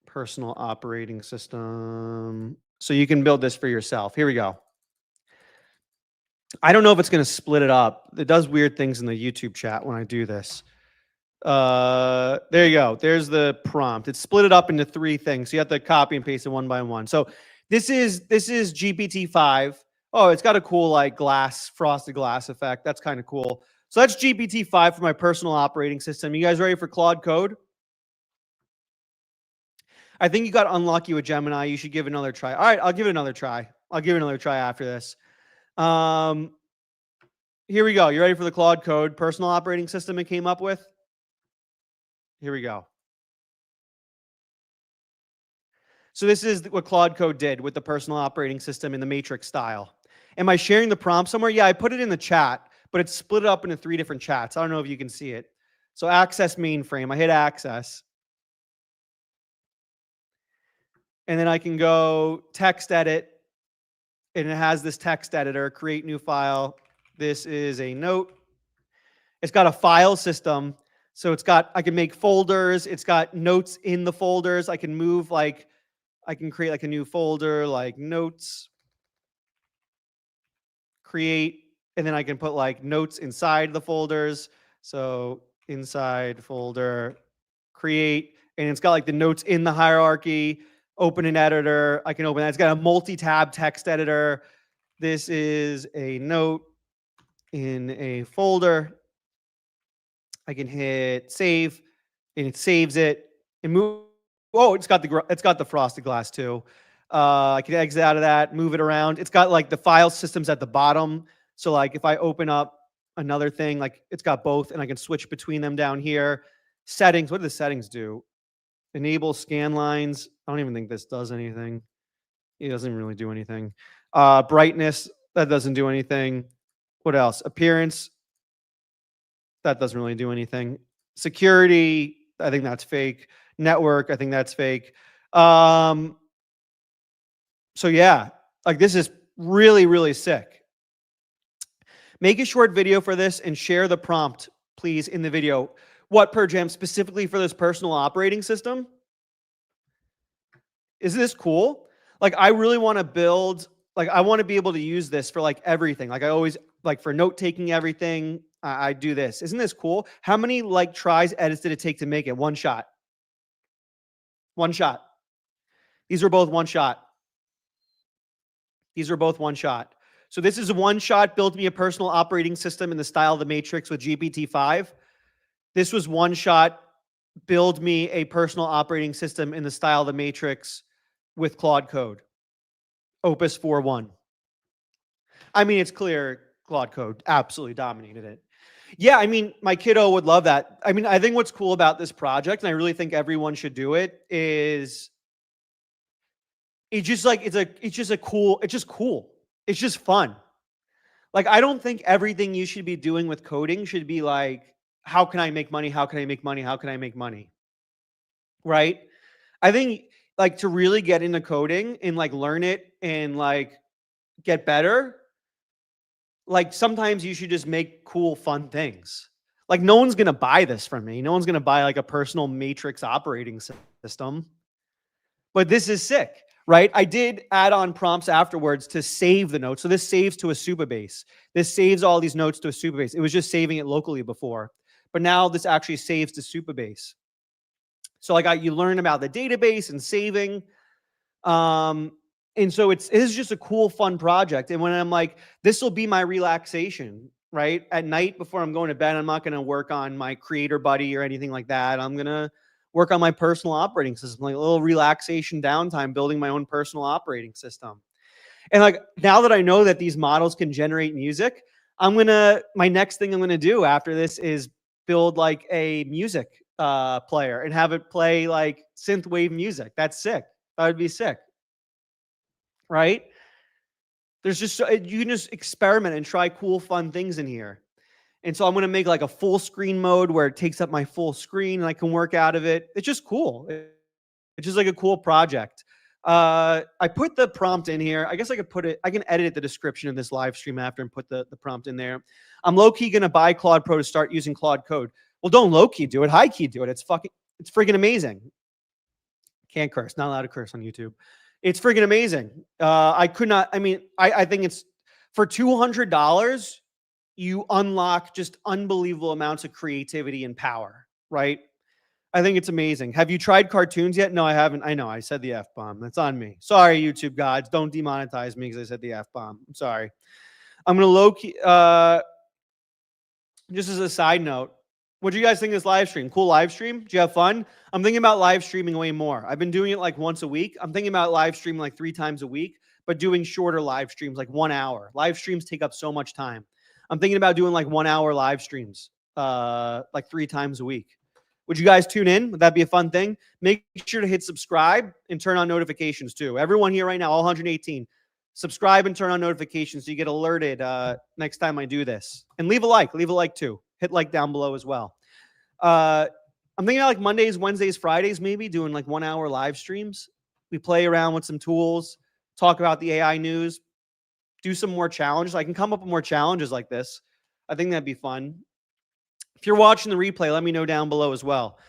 personal operating system. So you can build this for yourself. Here we go. I don't know if it's going to split it up. It does weird things in the YouTube chat when I do this. There you go. There's the prompt. It's split it up into 3 things. So you have to copy and paste it one by one. So this is GPT-5. Oh, it's got a cool like frosted glass effect. That's kind of cool. So that's GPT-5 for my personal operating system. You guys ready for Claude Code? I think you got unlucky with Gemini. You should give it another try. All right, I'll give it another try. I'll give it another try after this. Here we go. You ready for the Claude Code personal operating system it came up with? Here we go. So this is what Claude Code did with the personal operating system in the Matrix style. Am I sharing the prompt somewhere? Yeah, I put it in the chat, but it's split up into 3 different chats. I don't know if you can see it. So access mainframe. I hit access. And then I can go text edit. And it has this text editor, create new file. This is a note. It's got a file system. So I can make folders. It's got notes in the folders. I can move I can create like a new folder, like notes, create, and then I can put like notes inside the folders. So inside folder, create, and it's got like the notes in the hierarchy, open an editor. I can open that. It's got a multi-tab text editor. This is a note in a folder. I can hit save, and it saves it and move. Oh, it's got the frosted glass too. I can exit out of that, move it around. It's got like the file systems at the bottom. So like if I open up another thing, like it's got both, and I can switch between them down here. Settings. What do the settings do? Enable scan lines. I don't even think this does anything. It doesn't really do anything. Brightness. That doesn't do anything. What else? Appearance. That doesn't really do anything. Security. I think that's fake. Network. I think that's fake. So yeah, like this is really, really sick. Make a short video for this and share the prompt, please, in the video. What, per jam, specifically for this personal operating system? Isn't this cool? Like, I really want to build, like, I want to be able to use this for like everything. Like, I always, like, for note taking everything, I do this. Isn't this cool? How many like tries, edits did it take to make it? One shot. One shot. These are both one shot. These are both one shot. So this is a one shot, built me a personal operating system in the style of the Matrix with GPT-5. This was one shot, build me a personal operating system in the style of the Matrix with Claude Code. Opus 4.1. I mean, it's clear Claude Code absolutely dominated it. Yeah, I mean, my kiddo would love that. I mean, I think what's cool about this project, and I really think everyone should do it, is it's just like it's just cool. It's just fun. Like, I don't think everything you should be doing with coding should be like, how can I make money? How can I make money? How can I make money? Right? I think like to really get into coding and like learn it and like get better, like sometimes you should just make cool, fun things. Like, no one's going to buy this from me. No one's going to buy like a personal Matrix operating system. But this is sick, right? I did add on prompts afterwards to save the notes. So this saves to a Supabase. This saves all these notes to a Supabase. It was just saving it locally before. But now this actually saves to Supabase. So like you learn about the database and saving. And so it is just a cool, fun project. And when I'm like, this will be my relaxation, right? At night before I'm going to bed, I'm not going to work on my creator buddy or anything like that. I'm going to work on my personal operating system, like a little relaxation downtime, building my own personal operating system. And like, now that I know that these models can generate music, my next thing I'm going to do after this is build like a music player and have it play like synthwave music. That's sick. That would be sick. Right? There's just, you can just experiment and try cool, fun things in here. And so I'm going to make like a full screen mode where it takes up my full screen and I can work out of it. It's just cool. It's just like a cool project. I put the prompt in here. I guess I can edit the description of this live stream after and put the prompt in there. I'm low-key going to buy Claude Pro to start using Claude Code. Well, don't low-key do it. High-key do it. It's freaking amazing. Can't curse. Not allowed to curse on YouTube. It's freaking amazing. I think it's for $200, you unlock just unbelievable amounts of creativity and power, right? I think it's amazing. Have you tried cartoons yet? No, I haven't. I know I said the F-bomb. That's on me. Sorry, YouTube gods. Don't demonetize me because I said the F-bomb. I'm sorry. I'm going to low-key, just as a side note, what do you guys think of this live stream? Cool live stream? Did you have fun? I'm thinking about live streaming way more. I've been doing it like once a week. I'm thinking about live streaming like 3 times a week, but doing shorter live streams, like 1 hour. Live streams take up so much time. I'm thinking about doing like 1 hour live streams, like 3 times a week. Would you guys tune in? Would that be a fun thing? Make sure to hit subscribe and turn on notifications too. Everyone here right now, all 118, subscribe and turn on notifications so you get alerted next time I do this. And leave a like too. Hit like down below as well. I'm thinking about like Mondays, Wednesdays, Fridays, maybe doing like 1 hour live streams. We play around with some tools, talk about the AI news, do some more challenges. I can come up with more challenges like this. I think that'd be fun. If you're watching the replay, let me know down below as well.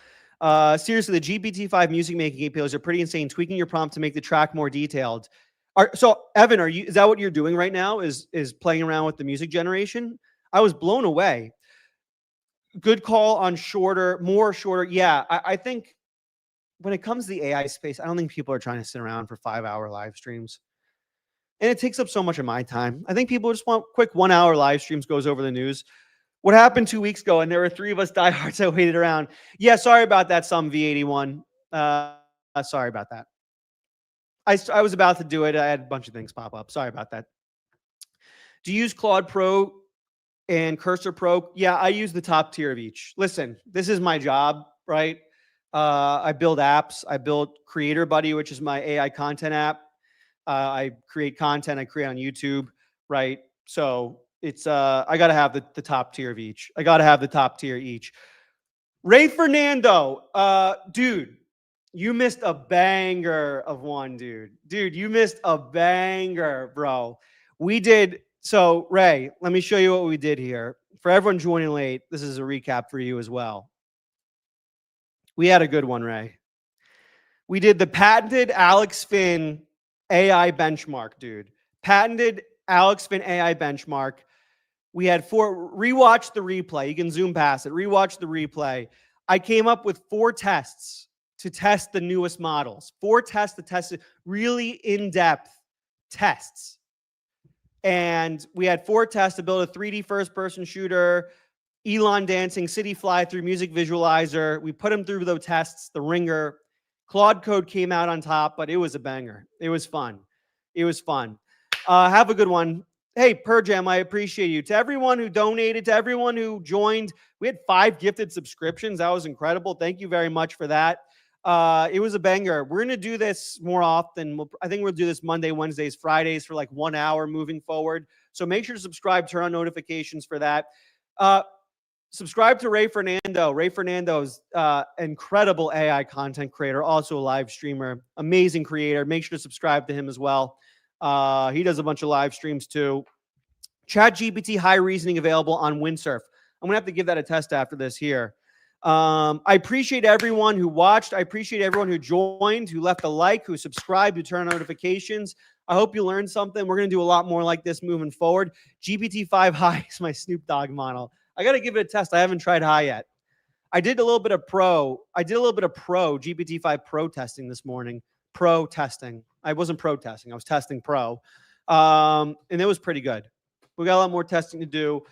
Seriously, the GPT-5 music making APIs are pretty insane. Tweaking your prompt to make the track more detailed. So Evan, is that what you're doing right now? Is playing around with the music generation? I was blown away. Good call on more shorter. Yeah, I think when it comes to the AI space, I don't think people are trying to sit around for 5-hour live streams. And it takes up so much of my time. I think people just want quick 1 hour live streams, goes over the news. What happened 2 weeks ago, and there were 3 of us diehards that waited around. Yeah, sorry about that, some V81. Sorry about that. I was about to do it. I had a bunch of things pop up. Sorry about that. Do you use Claude Pro and Cursor Pro? Yeah, I use the top tier of each. Listen, this is my job, right? I build apps. I built Creator Buddy, which is my AI content app. I create content. I create on YouTube, right? So it's I gotta have the top tier of each. I gotta have the top tier each. Ray Fernando, dude, you missed a banger of one, dude. Dude, you missed a banger, bro. We did So, Ray, let me show you what we did here. For everyone joining late, this is a recap for you as well. We had a good one, Ray. We did the patented Alex Finn AI benchmark, dude. Patented Alex Finn AI benchmark. We had rewatch the replay. You can zoom past it. Rewatch the replay. I came up with 4 tests to test the newest models. 4 tests to test it, really in-depth tests. And we had 4 tests to build a 3D first-person shooter, Elon dancing, city fly-through, music visualizer. We put them through those tests, the ringer. Claude Code came out on top, but it was a banger. It was fun. It was fun. Have a good one. Hey, Jam, I appreciate you. To everyone who donated, to everyone who joined, we had 5 gifted subscriptions. That was incredible. Thank you very much for that. It was a banger. We're going to do this more often. I think we'll do this Monday, Wednesdays, Fridays for like 1 hour moving forward. So make sure to subscribe, turn on notifications for that. Subscribe to Ray Fernando. Ray Fernando's incredible AI content creator, also a live streamer, amazing creator. Make sure to subscribe to him as well. He does a bunch of live streams too. ChatGPT high reasoning available on Windsurf. I'm going to have to give that a test after this here. I appreciate everyone who watched. I appreciate everyone who joined, who left a like, who subscribed, who turned on notifications. I hope you learned something. We're going to do a lot more like this moving forward. GPT-5 high is my Snoop Dogg model. I got to give it a test. I haven't tried high yet. I did a little bit of pro. I did a little bit of pro GPT-5 pro testing this morning. Pro testing. I wasn't pro testing. I was testing pro. And it was pretty good. We got a lot more testing to do.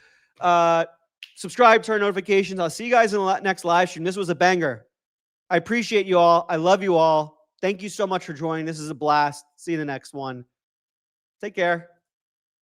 Subscribe, turn notifications. I'll see you guys in the next live stream. This was a banger. I appreciate you all. I love you all. Thank you so much for joining. This is a blast. See you in the next one. Take care.